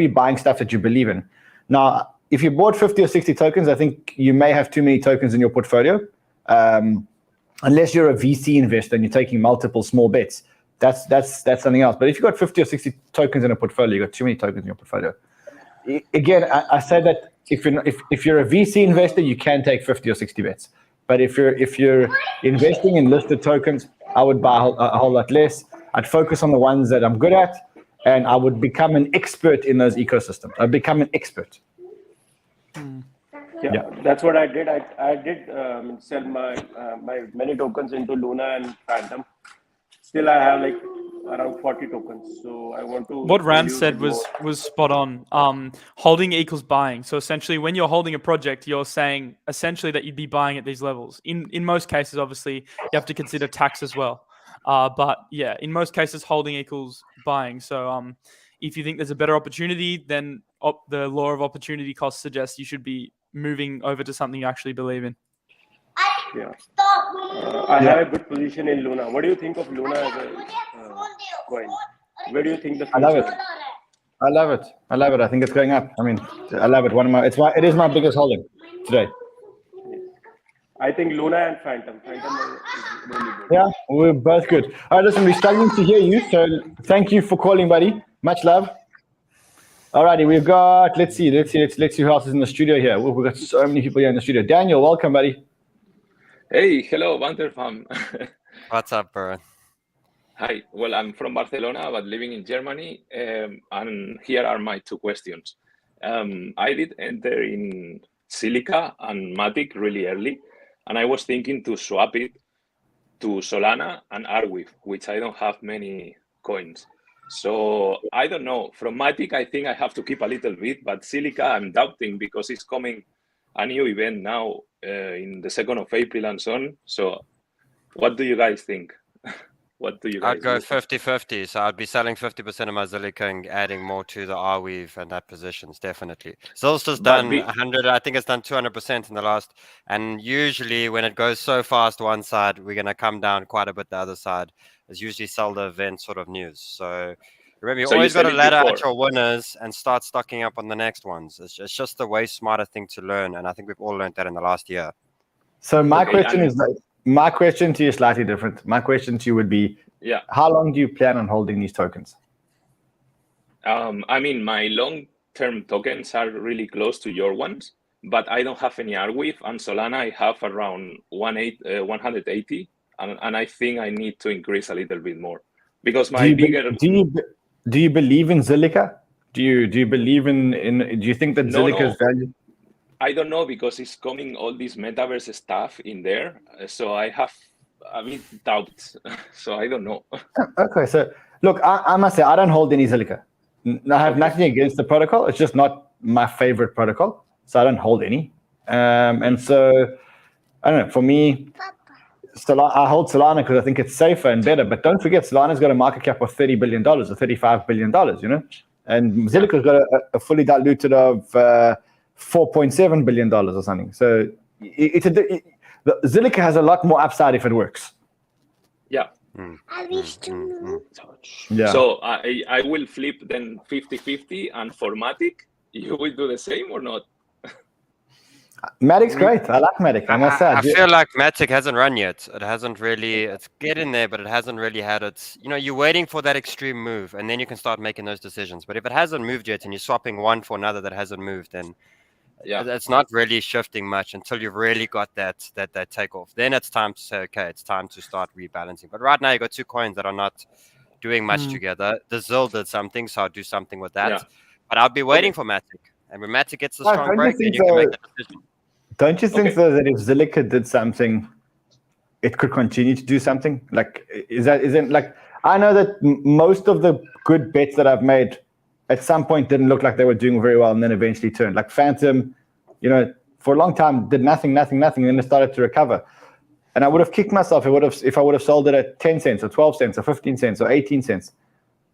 Speaker 2: buying stuff that you believe in. Now, if you bought 50 or 60 tokens, I think you may have too many tokens in your portfolio, unless you're a VC investor and you're taking multiple small bets. That's something else. But if you've got 50 or 60 tokens in a portfolio, you've got too many tokens in your portfolio. Again, I say that if you're a VC investor, you can take 50 or 60 bets. But if you're investing in listed tokens, I would buy a whole lot less. I'd focus on the ones that I'm good at, and I would become an expert in those ecosystems. I'd become an expert.
Speaker 18: Yeah, that's what I did. I did sell my many tokens into Luna and Fantom. Still, I have like around 40 tokens. So I want to.
Speaker 5: What Rand said was spot on. Holding equals buying. So essentially, when you're holding a project, you're saying essentially that you'd be buying at these levels. In most cases, obviously, you have to consider tax as well. But yeah, in most cases, holding equals buying. So if you think there's a better opportunity, then the law of opportunity cost suggests you should be moving over to something you actually believe in.
Speaker 18: Yeah. I have a good position in Luna. What do you think of Luna as a coin? Where do you think the future?
Speaker 2: I love it. I think it's going up. I mean, I love it. It is my biggest holding today.
Speaker 18: I think Luna and Fantom. Fantom is really good.
Speaker 2: Yeah, we're both good. All right, listen, we're struggling to hear you, so thank you for calling, buddy. Much love. All righty, we've got, let's see who else is in the studio here. We've got so many people here in the studio. Daniel, welcome, buddy.
Speaker 19: Hey, hello, Banter fam.
Speaker 1: What's up, bro?
Speaker 19: Hi, well, I'm from Barcelona, but living in Germany, and here are my two questions. I did enter in Zilliqa and MATIC really early, and I was thinking to swap it to Solana and Arweave, which I don't have many coins. So I don't know. From MATIC, I think I have to keep a little bit, but Zilliqa, I'm doubting because it's coming a new event now in the 2nd of April and so on. So what do you guys think? What do you guys
Speaker 1: I'd go
Speaker 19: do?
Speaker 1: 50-50. So I'd be selling 50% of my Zilliqa and adding more to the Arweave and that positions, definitely. Zill's just done 100, I think it's done 200% in the last. And usually when it goes so fast one side, we're going to come down quite a bit the other side. It's usually sell the event sort of news. So remember, you always got to ladder out your winners and start stocking up on the next ones. It's just a way smarter thing to learn. And I think we've all learned that in the last year.
Speaker 2: So my question to you is slightly different. My question to you would be, how long do you plan on holding these tokens?
Speaker 19: I mean, my long-term tokens are really close to your ones, but I don't have any Arweave, and Solana I have around 180, and I think I need to increase a little bit more because my
Speaker 2: do you believe in Zilliqa? Do you believe in do you think that Zilliqa is valued?
Speaker 19: I don't know because it's coming all this metaverse stuff in there, so I have a bit doubts. So I don't know.
Speaker 2: Okay, so look, I must say I don't hold any Zilliqa. I have nothing against the protocol. It's just not my favorite protocol, so I don't hold any. And so I don't know. For me, I hold Solana because I think it's safer and better. But don't forget, Solana's got a market cap of $30 billion or $35 billion. You know, and Zilliqa's got a fully diluted of $4.7 billion or something. So Zilliqa has a lot more upside if it works.
Speaker 19: Yeah.
Speaker 2: Yeah.
Speaker 19: So I will flip then 50-50, and for MATIC, you will do the same or not?
Speaker 2: MATIC's great. I like MATIC. I must say.
Speaker 1: I feel like MATIC hasn't run yet. It hasn't really. It's getting there, but it hasn't really had its. You know, you're waiting for that extreme move, and then you can start making those decisions. But if it hasn't moved yet, and you're swapping one for another that hasn't moved, then it's not really shifting much until you've really got that takeoff. Then it's time to say, okay, it's time to start rebalancing. But right now, you got two coins that are not doing much together. The Zill did something, so I'll do something with that.
Speaker 19: Yeah.
Speaker 1: But I'll be waiting for MATIC, and when MATIC gets the strong break, then you can make that decision.
Speaker 2: Don't you think though that if Zilliqa did something, it could continue to do something? Like, isn't like I know that most of the good bets that I've made at some point didn't look like they were doing very well, and then eventually turned. Like Fantom, you know, for a long time did nothing, and then it started to recover. And I would have kicked myself if I would have sold it at 10 cents or 12 cents or 15 cents or 18 cents.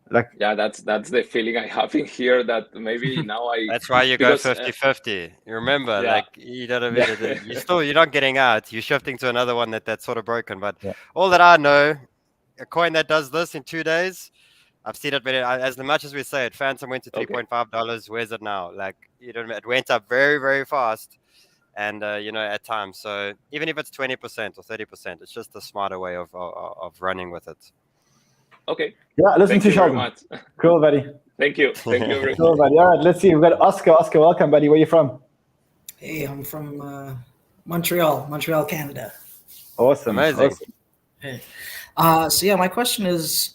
Speaker 2: Like,
Speaker 19: yeah, that's the feeling I have in here that maybe now I.
Speaker 1: That's why you go 50-50. You remember, like you don't you're not getting out. You're shifting to another one that's sort of broken. But all that I know, a coin that does this in 2 days, I've seen it. As much as we say it, Fantom went to $3.5. Where's it now? Like it went up very, very fast, and at times. So even if it's 20% or 30%, it's just a smarter way of running with it.
Speaker 19: Okay.
Speaker 2: Yeah, listen to Sheldon. Cool, buddy.
Speaker 19: Thank you. Thank you very much.
Speaker 2: Cool, buddy. All right, let's see. We've got Oscar. Oscar, welcome, buddy. Where are you from?
Speaker 20: Hey, I'm from Montreal, Canada.
Speaker 2: Awesome.
Speaker 1: Amazing.
Speaker 2: Awesome.
Speaker 20: Hey. So yeah, my question is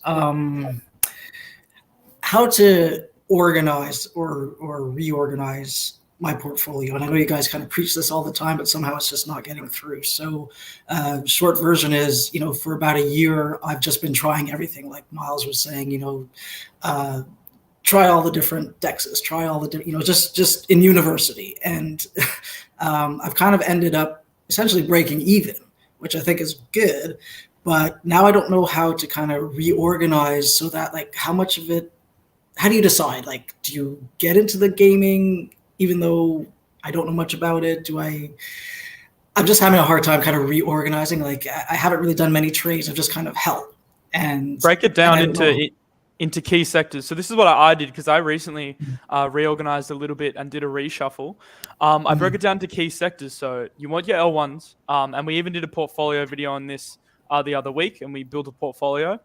Speaker 20: how to organize or reorganize my portfolio. And I know you guys kind of preach this all the time, but somehow it's just not getting through. So short version is, for about a year, I've just been trying everything. Like Miles was saying, try all the different dexes, try all the, just in university. And I've kind of ended up essentially breaking even, which I think is good. But now I don't know how to kind of reorganize so that how much of it, how do you decide? Like, do you get into the gaming even though I don't know much about it? I'm just having a hard time kind of reorganizing. Like I haven't really done many trades. I've just kind of held. And
Speaker 5: break it down into key sectors. So this is what I did because I recently reorganized a little bit and did a reshuffle. I broke it down to key sectors. So you want your L1s, and we even did a portfolio video on this the other week, and we built a portfolio.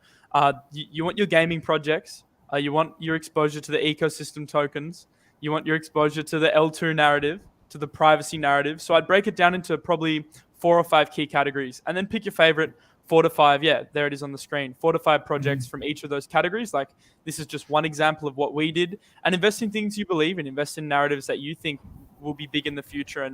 Speaker 5: You want your gaming projects. You want your exposure to the ecosystem tokens. You want your exposure to the L2 narrative, to the privacy narrative. So I'd break it down into probably 4 or 5 key categories, and then pick your favorite 4 to 5. Yeah, there it is on the screen. 4 to 5 projects from each of those categories. Like, this is just one example of what we did. And invest in things you believe in. Invest in narratives that you think will be big in the future,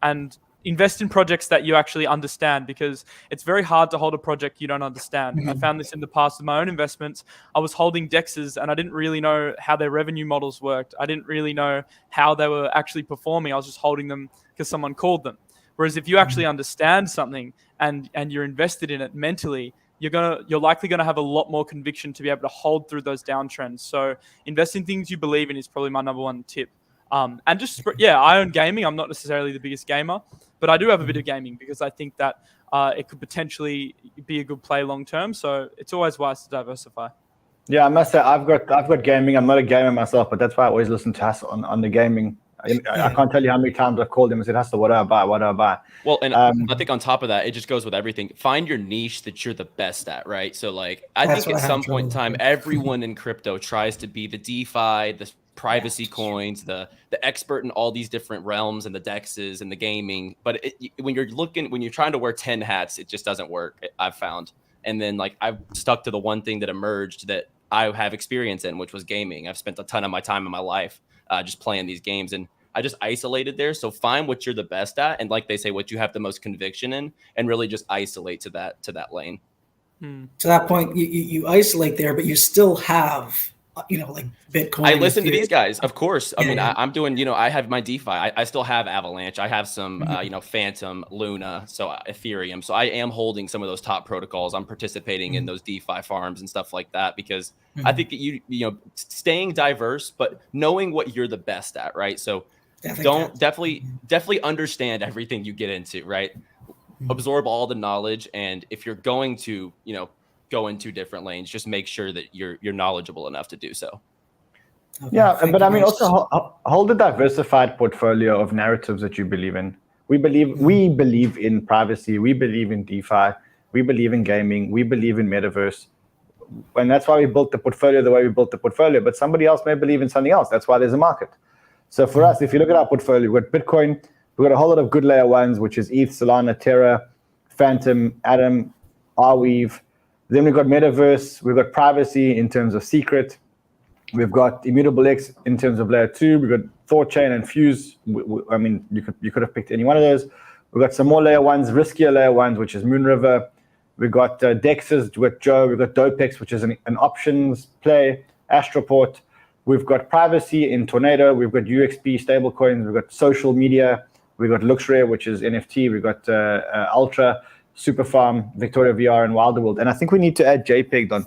Speaker 5: and invest in projects that you actually understand, because it's very hard to hold a project you don't understand. I found this in the past with my own investments. I was holding dexes and I didn't really know how their revenue models worked. I didn't really know how they were actually performing. I was just holding them because someone called them. Whereas if you actually understand something and you're invested in it mentally, you're likely gonna have a lot more conviction to be able to hold through those downtrends. So invest in things you believe in is probably my number one tip. And just, I own gaming. I'm not necessarily the biggest gamer, but I do have a bit of gaming because I think that it could potentially be a good play long term. So it's always wise to diversify.
Speaker 2: Yeah, I must say I've got gaming. I'm not a gamer myself, but that's why I always listen to Hustle on the gaming. I can't tell you how many times I've called him and said, Hustle, what do I buy? What do I buy?
Speaker 3: Well, and I think on top of that, it just goes with everything. Find your niche that you're the best at, right? So like, I think at some point in time, everyone in crypto tries to be the DeFi, the privacy coins, the expert in all these different realms and the dexes and the gaming. But when you're trying to wear 10 hats, it just doesn't work, I've found. And then like I've stuck to the one thing that emerged that I have experience in, which was gaming. I've spent a ton of my time in my life just playing these games, and I just isolated there. So find what you're the best at, and like they say, what you have the most conviction in, and really just isolate to that lane.
Speaker 20: To that point, you isolate there, but you still have, like Bitcoin.
Speaker 3: I listen to these guys, of course. I mean, I'm doing, I have my DeFi. I still have Avalanche. I have some, Fantom, Luna, so Ethereum. So I am holding some of those top protocols. I'm participating in those DeFi farms and stuff like that, because I think that staying diverse, but knowing what you're the best at, right? So definitely understand everything you get into, right? Absorb all the knowledge, and if you're going to, go into different lanes, just make sure that you're knowledgeable enough to do so.
Speaker 2: Yeah, but I mean, also hold a diversified portfolio of narratives that you believe in. We believe in privacy. We believe in DeFi. We believe in gaming. We believe in metaverse. And that's why we built the portfolio the way we built the portfolio. But somebody else may believe in something else. That's why there's a market. So for us, if you look at our portfolio, we've got Bitcoin, we've got a whole lot of good layer ones, which is ETH, Solana, Terra, Fantom, Atom, Arweave. Then we've got metaverse, we've got privacy in terms of secret. We've got Immutable X in terms of layer 2. We've got Thorchain and Fuse. I mean, you could have picked any one of those. We've got some more layer ones, riskier layer ones, which is Moonriver. We've got Dexes with Joe. We've got Dopex, which is an options play, Astroport. We've got privacy in Tornado. We've got UXP stablecoins. We've got social media. We've got LuxRare, which is NFT. We've got Ultra, Superfarm, Victoria VR, and Wilderworld. And I think we need to add JPEG on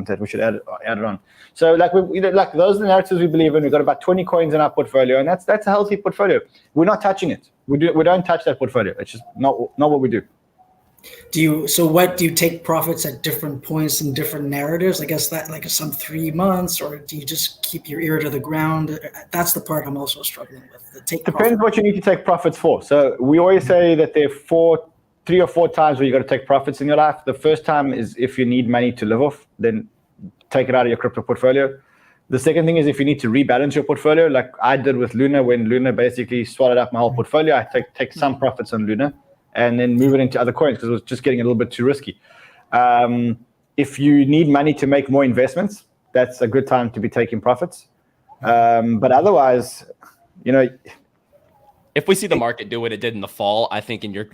Speaker 2: that. We should add it on. So like those are the narratives we believe in. We've got about 20 coins in our portfolio, and that's a healthy portfolio. We're not touching it. We don't touch that portfolio. It's just not what we do.
Speaker 20: Do you take profits at different points in different narratives? I guess that like some 3 months, or do you just keep your ear to the ground? That's the part I'm also struggling with.
Speaker 2: Depends what you need to take profits for. So we always say that there are 3 or 4 times where you got to take profits in your life. The first time is if you need money to live off, then take it out of your crypto portfolio. The second thing is if you need to rebalance your portfolio, like I did with Luna, when Luna basically swallowed up my whole portfolio. I take some profits on Luna and then move it into other coins because it was just getting a little bit too risky. If you need money to make more investments, that's a good time to be taking profits. But otherwise,
Speaker 3: if we see the market do what it did in the fall, I think in your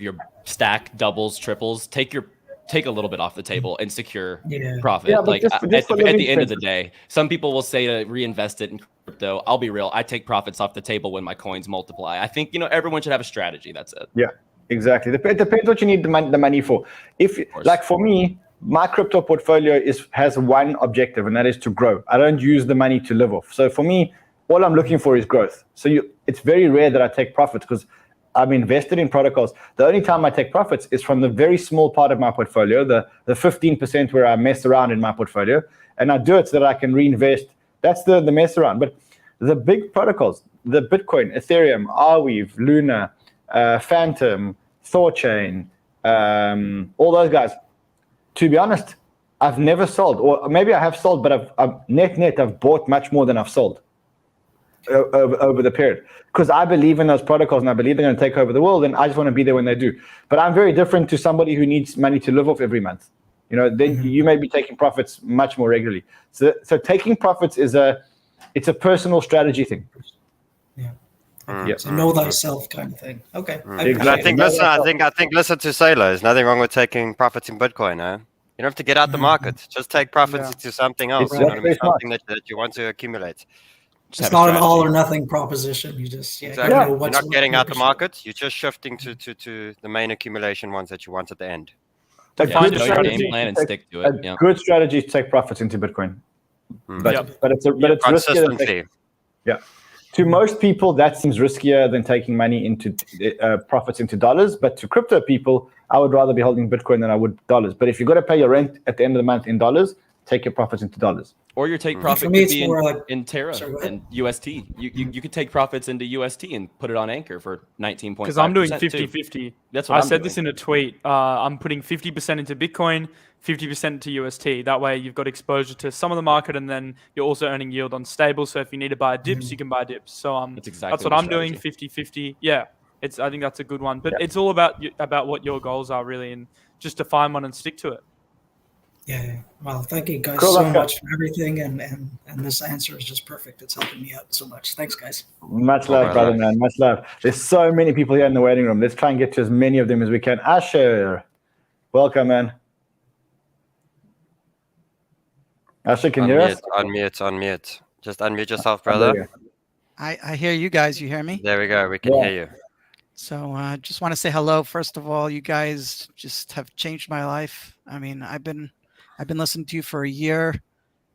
Speaker 3: stack doubles, triples, take a little bit off the table and secure profit. Yeah, like at the end of the day, some people will say to reinvest it in crypto. I'll be real. I take profits off the table when my coins multiply. I think, everyone should have a strategy. That's it.
Speaker 2: Yeah, exactly. It depends what you need the money for. Like for me, my crypto portfolio has one objective, and that is to grow. I don't use the money to live off. So for me, all I'm looking for is growth. So it's very rare that I take profits because I'm invested in protocols. The only time I take profits is from the very small part of my portfolio, the 15% where I mess around in my portfolio, and I do it so that I can reinvest. That's the mess around. But the big protocols, the Bitcoin, Ethereum, Arweave, Luna, Fantom, Thorchain, all those guys, to be honest, I've never sold, or maybe I have sold, but I've net bought much more than I've sold over the period, because I believe in those protocols and I believe they're going to take over the world, and I just want to be there when they do. But I'm very different to somebody who needs money to live off every month. Then you may be taking profits much more regularly. So taking profits it's a personal strategy thing.
Speaker 20: Yeah. So know thyself kind of thing. Okay.
Speaker 1: I think listen to Sailor. There's nothing wrong with taking profits in Bitcoin, eh? You don't have to get out the market. Just take profits into something else. Something that you want to accumulate.
Speaker 20: It's not an all or nothing proposition. You just
Speaker 1: exactly. You're not getting out the market. You're just shifting to the main accumulation ones that you want at the end.
Speaker 2: A good strategy to take profits into Bitcoin, but it's riskier. To most people, that seems riskier than taking money into profits into dollars. But to crypto people, I would rather be holding Bitcoin than I would dollars. But if you've got to pay your rent at the end of the month in dollars, take your profits into dollars.
Speaker 3: Or your take profit could be in Terra and UST. You could take profits into UST and put it on Anchor for 19.5%.
Speaker 5: Because I'm doing 50-50.
Speaker 3: That's what
Speaker 5: I said this in a tweet. I'm putting 50% into Bitcoin, 50% into UST. That way you've got exposure to some of the market, and then you're also earning yield on stable. So if you need to buy dips, you can buy dips. So that's what I'm doing, 50-50. Yeah, I think that's a good one. But it's all about what your goals are, really, and just to find one and stick to it.
Speaker 20: Yeah. Well, thank you guys so much for everything, and this answer is just perfect. It's helping me out so much. Thanks, guys.
Speaker 2: Much love, brother, man. Much love. There's so many people here in the waiting room. Let's try and get to as many of them as we can. Asher, welcome, man. Asher, can you hear us?
Speaker 1: Unmute. Just unmute yourself, brother.
Speaker 21: I hear you guys. You hear me?
Speaker 1: There we go. We can hear you.
Speaker 21: So just want to say hello. First of all, you guys just have changed my life. I mean, I've been listening to you for a year,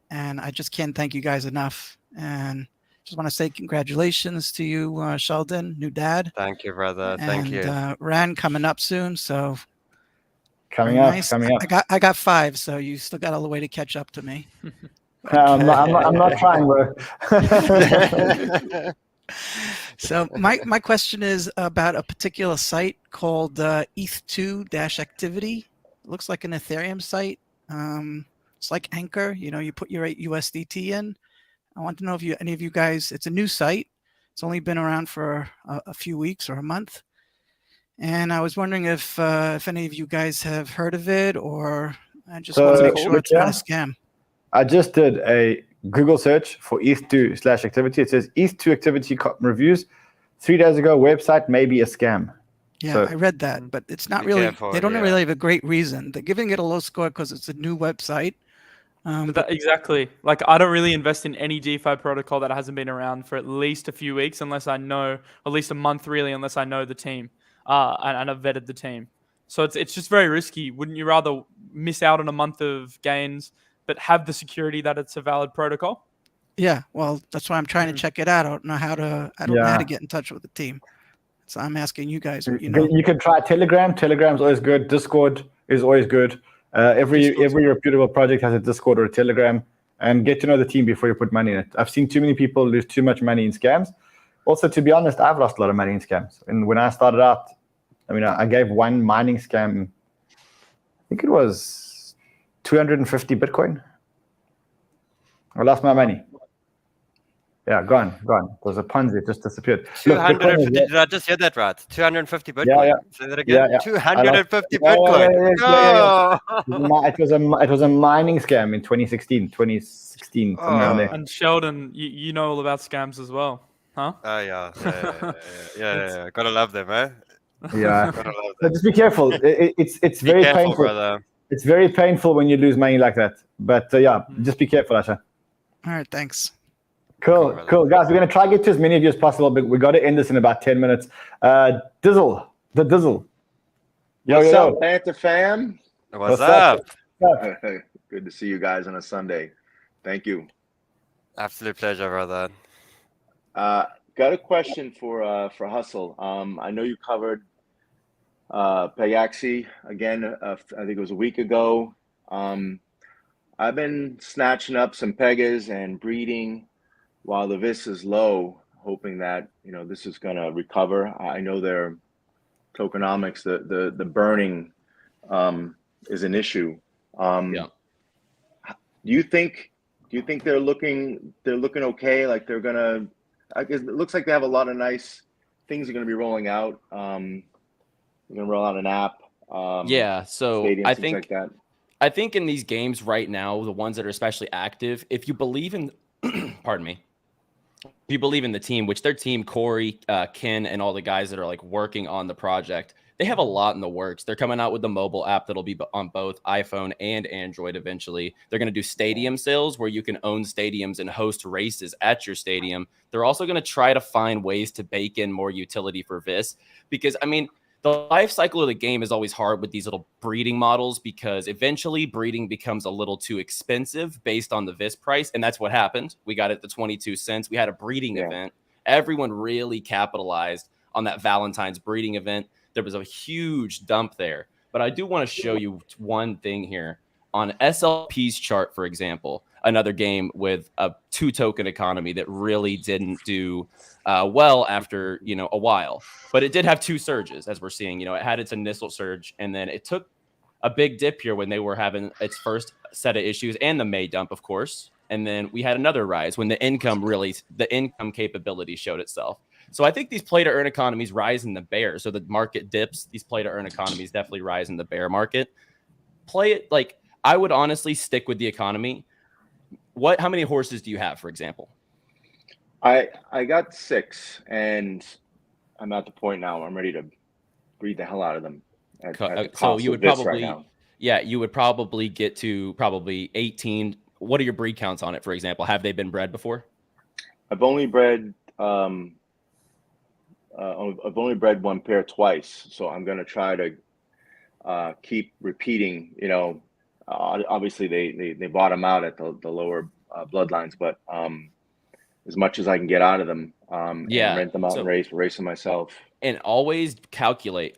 Speaker 21: and I just can't thank you guys enough. And just want to say congratulations to you, Sheldon, new dad.
Speaker 1: Thank you, brother. Thank you.
Speaker 21: Ran coming up soon, so
Speaker 2: coming up.
Speaker 21: I got 5, so you still got all the way to catch up to me.
Speaker 2: I'm not trying, bro.
Speaker 21: So my question is about a particular site called ETH2-activity. It looks like an Ethereum site. It's like Anchor. You put your USDT in. I want to know if any of you guys. It's a new site. It's only been around for a few weeks or a month, and I was wondering if any of you guys have heard of it, or I just want to make sure it's not a scam.
Speaker 2: I just did a Google search for ETH2/activity. It says ETH2 activity reviews 3 days ago. Website may be a scam.
Speaker 21: Yeah, so I read that, but it's not really. They don't really have a great reason. They're giving it a low score because it's a new website.
Speaker 5: Exactly. Like, I don't really invest in any DeFi protocol that hasn't been around for at least a few weeks, unless I know, at least a month really, unless I know the team and I've vetted the team. So it's just very risky. Wouldn't you rather miss out on a month of gains, but have the security that it's a valid protocol?
Speaker 21: Yeah, well, that's why I'm trying to check it out. I don't know how to get in touch with the team. So I'm asking you guys.
Speaker 2: You can try Telegram. Telegram's always good. Discord is always good. Every reputable project has a Discord or a Telegram, and get to know the team before you put money in it. I've seen too many people lose too much money in scams. Also, to be honest, I've lost a lot of money in scams. And when I started out, I gave one mining scam, I think it was 250 Bitcoin. I lost my money. Yeah, gone. It was a Ponzi. It just disappeared.
Speaker 1: 250. Did I just hear that right? 250 Bitcoin.
Speaker 2: Yeah.
Speaker 1: Say that again. 250 Bitcoin.
Speaker 2: It was a mining scam in 2016, somewhere around there.
Speaker 5: And Sheldon, you know all about scams as well, huh?
Speaker 1: Oh yeah. Gotta love them, eh?
Speaker 2: Yeah. But just be careful. It's very painful,
Speaker 1: brother.
Speaker 2: It's very painful when you lose money like that. But just be careful, Asha.
Speaker 21: All right, thanks.
Speaker 2: Cool. Guys, we're going to try to get to as many of you as possible, but we got to end this in about 10 minutes. Dizzle.
Speaker 22: What's up, Banter fam?
Speaker 1: What's up?
Speaker 22: Good to see you guys on a Sunday. Thank you.
Speaker 1: Absolute pleasure, brother.
Speaker 22: got a question for Hustle. I know you covered Pegaxy again. I think it was a week ago. I've been snatching up some Pegas and breeding while the VIS is low, hoping that this is going to recover. I know their tokenomics, the burning is an issue.
Speaker 3: Yeah.
Speaker 22: Do you think they're looking okay? Like they're gonna? I guess it looks like they have a lot of nice things are going to be rolling out. They're going to roll out an app.
Speaker 3: Yeah. So
Speaker 22: stadiums,
Speaker 3: I
Speaker 22: things
Speaker 3: think
Speaker 22: like that.
Speaker 3: I think in these games right now, the ones that are especially active, if you believe in, pardon me, if you believe in the team, which their team, Corey, Ken, and all the guys that are like working on the project, they have a lot in the works. They're coming out with the mobile app that'll be on both iPhone and Android eventually. They're going to do stadium sales where you can own stadiums and host races at your stadium. They're also going to try to find ways to bake in more utility for VIS because, I mean, the life cycle of the game is always hard with these little breeding models because eventually breeding becomes a little too expensive based on the VIS price. And that's what happened. We got it to 22 cents. We had a breeding event. Everyone really capitalized on that Valentine's breeding event. There was a huge dump there. But I do want to show you one thing here. On SLP's chart, for example, another game with a 2-token economy that really didn't do well after, a while. But it did have 2 surges, as we're seeing. It had its initial surge, and then it took a big dip here when they were having its first set of issues and the May dump, of course. And then we had another rise when the income capability showed itself. So I think these play-to-earn economies rise in the bear. So the market dips. These play-to-earn economies definitely rise in the bear market. Play it like I would honestly stick with the economy. How many horses do you have, for example?
Speaker 22: I got 6, and I'm at the point now. I'm ready to breed the hell out of them.
Speaker 3: So you would probably, you would probably get to probably 18. What are your breed counts on it, for example? Have they been bred before?
Speaker 22: I've only bred one pair twice, so I'm gonna try to keep repeating. Obviously they bottom out at the lower bloodlines, but as much as I can get out of them, and rent them out and race them myself.
Speaker 3: And always calculate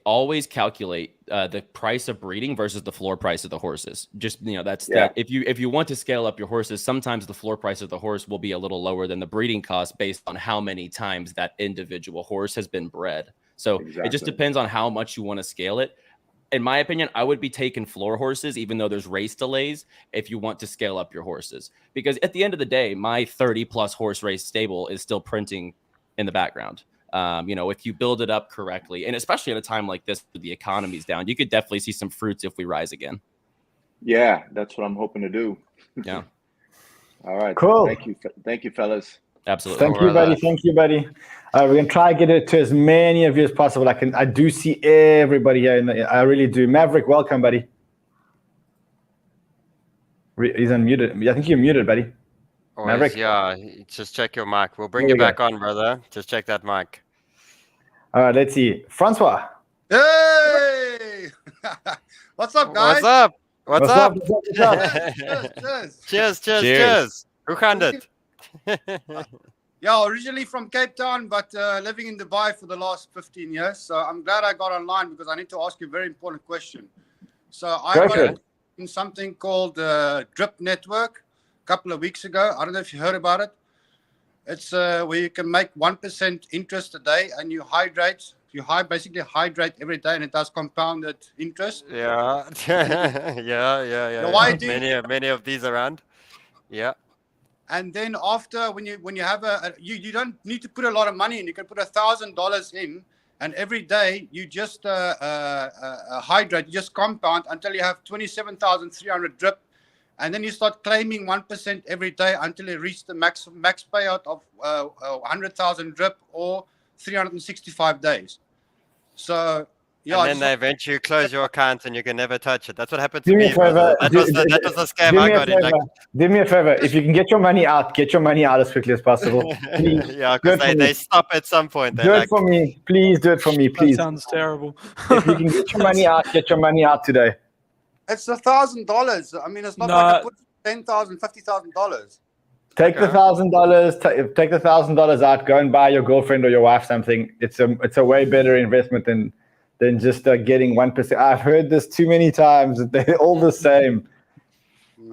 Speaker 3: the price of breeding versus the floor price of the horses. Just that if you want to scale up your horses, sometimes the floor price of the horse will be a little lower than the breeding cost based on how many times that individual horse has been bred. So It just depends on how much you want to scale it. In my opinion, I would be taking floor horses, even though there's race delays, if you want to scale up your horses. Because at the end of the day, my 30+ horse race stable is still printing in the background. If you build it up correctly, and especially at a time like this, where the economy's down, you could definitely see some fruits if we rise again.
Speaker 22: Yeah, that's what I'm hoping to do.
Speaker 3: Yeah.
Speaker 22: All right.
Speaker 2: Cool.
Speaker 22: Thank you, fellas.
Speaker 3: Absolutely.
Speaker 2: Thank you, buddy. We're gonna try to get it to as many of you as possible. I do see everybody here. I really do. Maverick, welcome, buddy. He's unmuted. I think you're muted, buddy.
Speaker 1: Always,
Speaker 2: Maverick.
Speaker 1: yeah. Just check your mic. We'll bring you back on, brother. Just check that mic.
Speaker 2: All right, let's see. Francois.
Speaker 4: Hey! What's up, guys?
Speaker 1: What's up?
Speaker 4: Cheers.
Speaker 1: Who can it?
Speaker 4: Yeah, originally from Cape Town, but living in Dubai for the last 15 years. So I'm glad I got online because I need to ask you a very important question. So I got in something called Drip Network a couple of weeks ago. I don't know if you heard about it. It's where you can make 1% interest a day, and you hydrate. Basically hydrate every day, and it does compounded interest.
Speaker 1: Yeah. Yeah.
Speaker 4: Why do
Speaker 1: many of these around? Yeah.
Speaker 4: And then after, when you have you don't need to put a lot of money in. You can put $1,000 in, and every day you just hydrate, you just compound until you have 27,300 drip, and then you start claiming 1% every day until you reach the max payout of 100,000 drip or 365 days. So. Yeah,
Speaker 1: and then they eventually close your account and you can never touch it. That's what happened to
Speaker 2: Do me
Speaker 1: me.
Speaker 2: a favor.
Speaker 1: That was the scam I got in.
Speaker 2: Do me a favor. If you can get your money out as quickly as possible. Please.
Speaker 1: Yeah, because they stop at some point.
Speaker 2: Do it for me. Please do it for me, please.
Speaker 5: That sounds terrible.
Speaker 2: If you can get your money out today.
Speaker 4: It's $1,000. I mean, it's not like I put $10,000, $50,000.
Speaker 2: Take the $1,000. Take the $1,000 out. Go and buy your girlfriend or your wife something. It's a way better investment than just getting 1%. I've heard this too many times. They're all the same.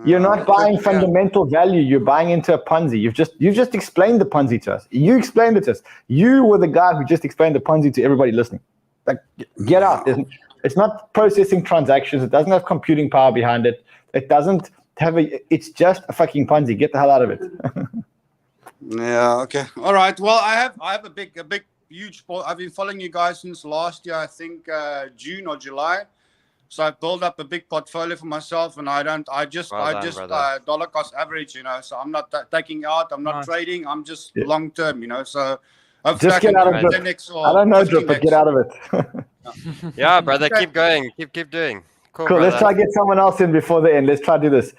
Speaker 2: You're not buying fundamental value. You're buying into a Ponzi. You've just explained the Ponzi to us. You explained it to us. You were the guy who just explained the Ponzi to everybody listening. Like, get out. It's not processing transactions. It doesn't have computing power behind it. It doesn't have it's just a fucking Ponzi. Get the hell out of it.
Speaker 4: Yeah. Okay. All right. Well, I have a big, huge. I've been following you guys since last year. I think June or July. So I built up a big portfolio for myself, and I just dollar cost average. So I'm not taking out. I'm not trading. I'm just long term. So
Speaker 2: just get out of it. I don't know, Drip, but get out of it.
Speaker 1: Yeah, brother. Keep going. Keep doing. Cool.
Speaker 2: Let's try to get someone else in before the end. Let's try to do this.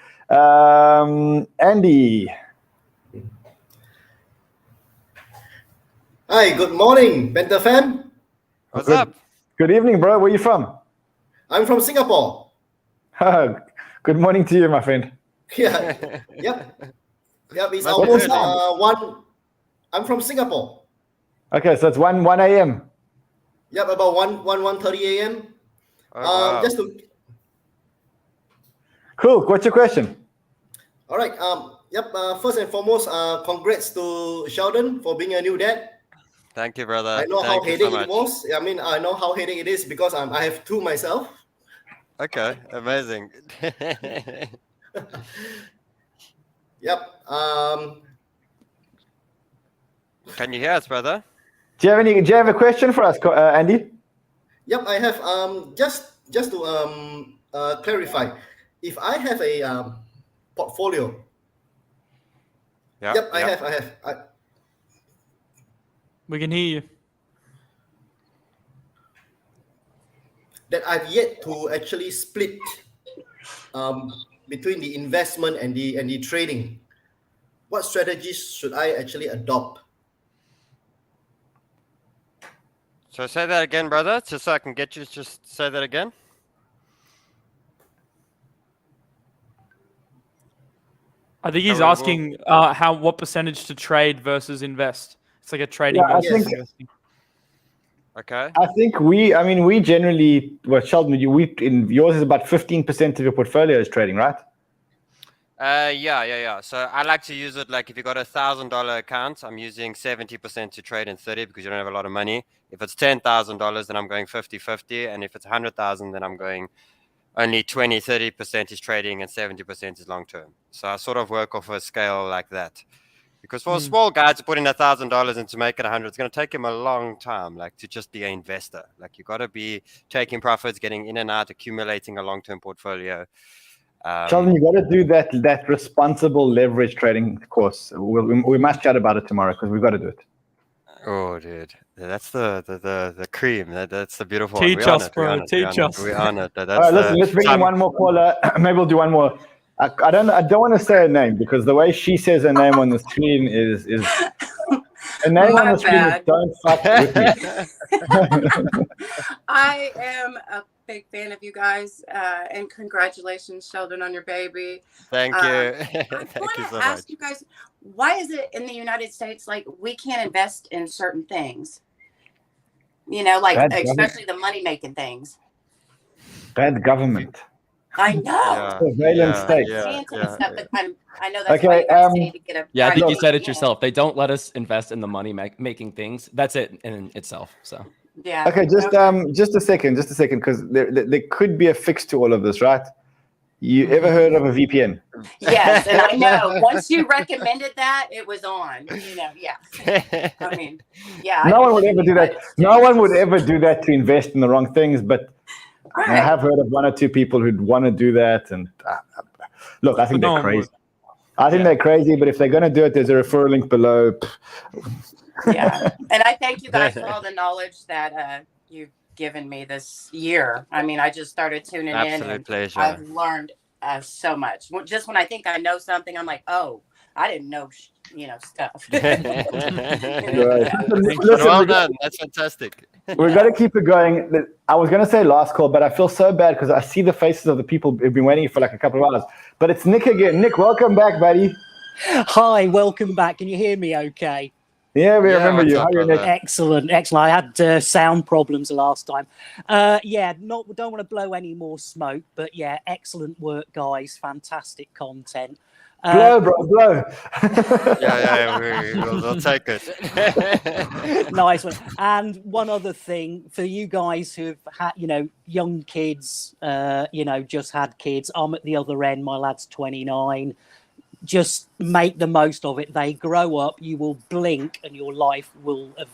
Speaker 2: Andy.
Speaker 7: Hi, good morning, Banter fan.
Speaker 1: What's up?
Speaker 2: Good evening, bro. Where are you from?
Speaker 7: I'm from Singapore.
Speaker 2: Good morning to you, my friend.
Speaker 7: Yeah. Yep. It's almost 1. I'm from Singapore.
Speaker 2: Okay, so it's 1 a.m.
Speaker 7: Yep, about 1:30 a.m.
Speaker 1: Wow.
Speaker 7: Just to.
Speaker 2: Cool. What's your question?
Speaker 7: All right. First and foremost, congrats to Sheldon for being a new dad.
Speaker 1: Thank you, brother.
Speaker 7: I know
Speaker 1: Thank
Speaker 7: how headache it was. I mean, I know how headache it is because I have 2 myself.
Speaker 1: Okay, amazing.
Speaker 7: Yep.
Speaker 1: Can you hear us, brother?
Speaker 2: Do you have a question for us, Andy?
Speaker 7: Yep, I have. Just to clarify, if I have a portfolio.
Speaker 1: Yep,
Speaker 7: I have.
Speaker 5: We can hear you.
Speaker 7: That I've yet to actually split between the investment and the trading. What strategies should I actually adopt?
Speaker 1: So say that again, brother, just so I can get you. Just say that again.
Speaker 5: I think he's asking what percentage to trade versus invest. It's like a trading versus investing.
Speaker 1: Okay.
Speaker 2: I think we generally, Sheldon, yours is about 15% of your portfolio is trading, right?
Speaker 1: Yeah. So I like to use it like if you got $1,000 account, I'm using 70% to trade and 30 because you don't have a lot of money. If it's $10,000, then I'm going 50-50, and if it's 100,000, then I'm going only 20-30% is trading and 70% is long term. So I sort of work off a scale like that. Because for a small guy to put in $1,000 and to make it 100, it's going to take him a long time, like to just be an investor. Like you got to be taking profits, getting in and out, accumulating a long-term portfolio.
Speaker 2: Sheldon, you got to do that responsible leverage trading course. We must chat about it tomorrow because we've got to do it.
Speaker 1: Oh, dude, that's the cream. That's the beautiful.
Speaker 5: Teach us, bro. Teach us.
Speaker 1: We on it.
Speaker 2: All right, listen, let's bring in one more caller. Maybe we'll do one more. I don't want to say her name because the way she says her name on the screen is her name on the screen is don't fuck with me.
Speaker 8: I am a big fan of you guys, and congratulations, Sheldon, on your baby.
Speaker 1: Thank you.
Speaker 8: I
Speaker 1: Thank
Speaker 8: want
Speaker 1: you
Speaker 8: to
Speaker 1: so
Speaker 8: ask
Speaker 1: much.
Speaker 8: you guys, why is it in the United States like we can't invest in certain things? Especially the money making things.
Speaker 2: Bad government.
Speaker 8: I know.
Speaker 2: Surveillance state.
Speaker 8: I know that's why you guys say to get a.
Speaker 3: Yeah, I think you said it yourself. They don't let us invest in the money making things. That's it in itself. So.
Speaker 8: Yeah.
Speaker 2: Okay, just a second, because there could be a fix to all of this, right? You ever heard of a VPN?
Speaker 8: Yes, and I know. Once you recommended that, it was on. Yeah. I mean, yeah.
Speaker 2: No one would ever do that. No one would ever do that to invest in the wrong things, but I have heard of 1 or 2 people who'd want to do that. And look, I think they're crazy. I think they're crazy, but if they're going to do it, there's a referral link below.
Speaker 8: Yeah, and I thank you guys for all the knowledge that you've given me this year. I mean, I just started tuning in, and
Speaker 1: pleasure.
Speaker 8: I've learned so much. Just when I think I know something, I'm like, oh, I didn't know, stuff.
Speaker 1: Well done. That's fantastic.
Speaker 2: We've got to keep it going. I was going to say last call, but I feel so bad because I see the faces of the people who've been waiting for like a couple of hours. But it's Nick again. Nick, welcome back, buddy.
Speaker 6: Hi, welcome back. Can you hear me okay?
Speaker 2: Yeah, we remember you. How are you, Nick?
Speaker 6: Excellent, excellent. I had sound problems last time. Yeah, don't want to blow any more smoke, but yeah, excellent work, guys. Fantastic content.
Speaker 2: Blow, bro, blow.
Speaker 1: We'll take it.
Speaker 6: Nice one. And one other thing for you guys who've had, young kids, just had kids. I'm at the other end. My lad's 29. Just make the most of it. They grow up, you will blink and your life will have,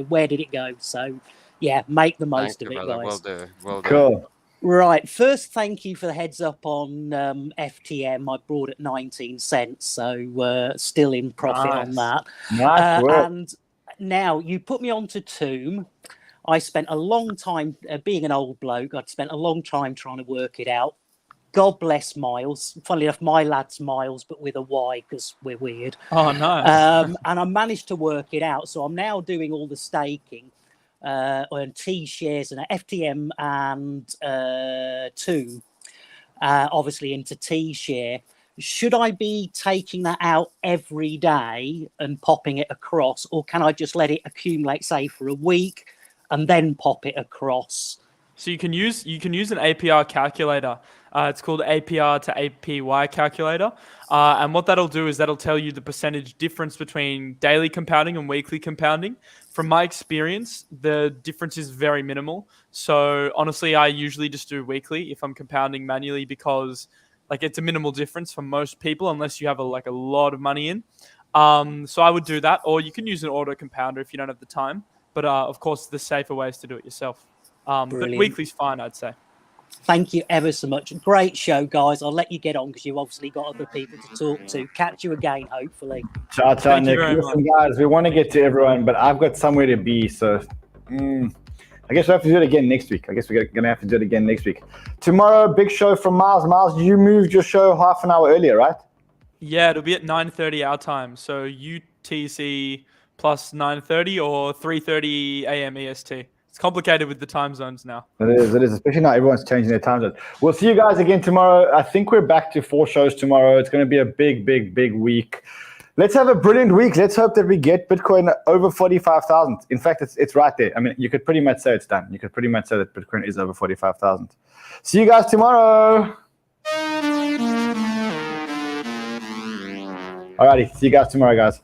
Speaker 6: where did it go? So yeah, make the most of it, guys.
Speaker 1: Will do.
Speaker 2: Cool.
Speaker 6: Right. First, thank you for the heads up on FTM. I bought at 19 cents, so still in profit on that.
Speaker 2: Nice work.
Speaker 6: And now you put me onto Tomb. I spent a long time, being an old bloke, I'd spent a long time trying to work it out. God bless Miles. Funnily enough, my lad's Miles, but with a Y because we're weird.
Speaker 5: Oh, nice.
Speaker 6: And I managed to work it out. So I'm now doing all the staking on T shares and FTM and Tomb, obviously into T share. Should I be taking that out every day and popping it across, or can I just let it accumulate, say, for a week and then pop it across?
Speaker 5: So you can use an APR calculator. It's called APR to APY calculator. And what that'll do is that'll tell you the percentage difference between daily compounding and weekly compounding. From my experience, the difference is very minimal. So honestly, I usually just do weekly if I'm compounding manually because it's a minimal difference for most people unless you have a lot of money in. So I would do that, or you can use an auto compounder if you don't have the time. But of course, the safer way is to do it yourself. But weekly's fine, I'd say.
Speaker 6: Thank you ever so much. Great show, guys. I'll let you get on because you've obviously got other people to talk to. Catch you again, hopefully.
Speaker 2: Ciao, Nick. Listen, guys, we want to get to everyone, but I've got somewhere to be. So I guess we have to do it again next week. I guess we're going to have to do it again next week. Tomorrow, big show from Miles. Miles, you moved your show half an hour earlier, right?
Speaker 5: Yeah, it'll be at 9:30 our time. So UTC plus 9:30 or 3:30 a.m. EST. It's complicated with the time zones now.
Speaker 2: It is, especially now everyone's changing their time zone. We'll see you guys again tomorrow. I think we're back to 4 shows tomorrow. It's going to be a big, big, big week. Let's have a brilliant week. Let's hope that we get Bitcoin over 45,000. In fact, it's right there. I mean, you could pretty much say it's done. You could pretty much say that Bitcoin is over 45,000. See you guys tomorrow. Alrighty, see you guys tomorrow, guys.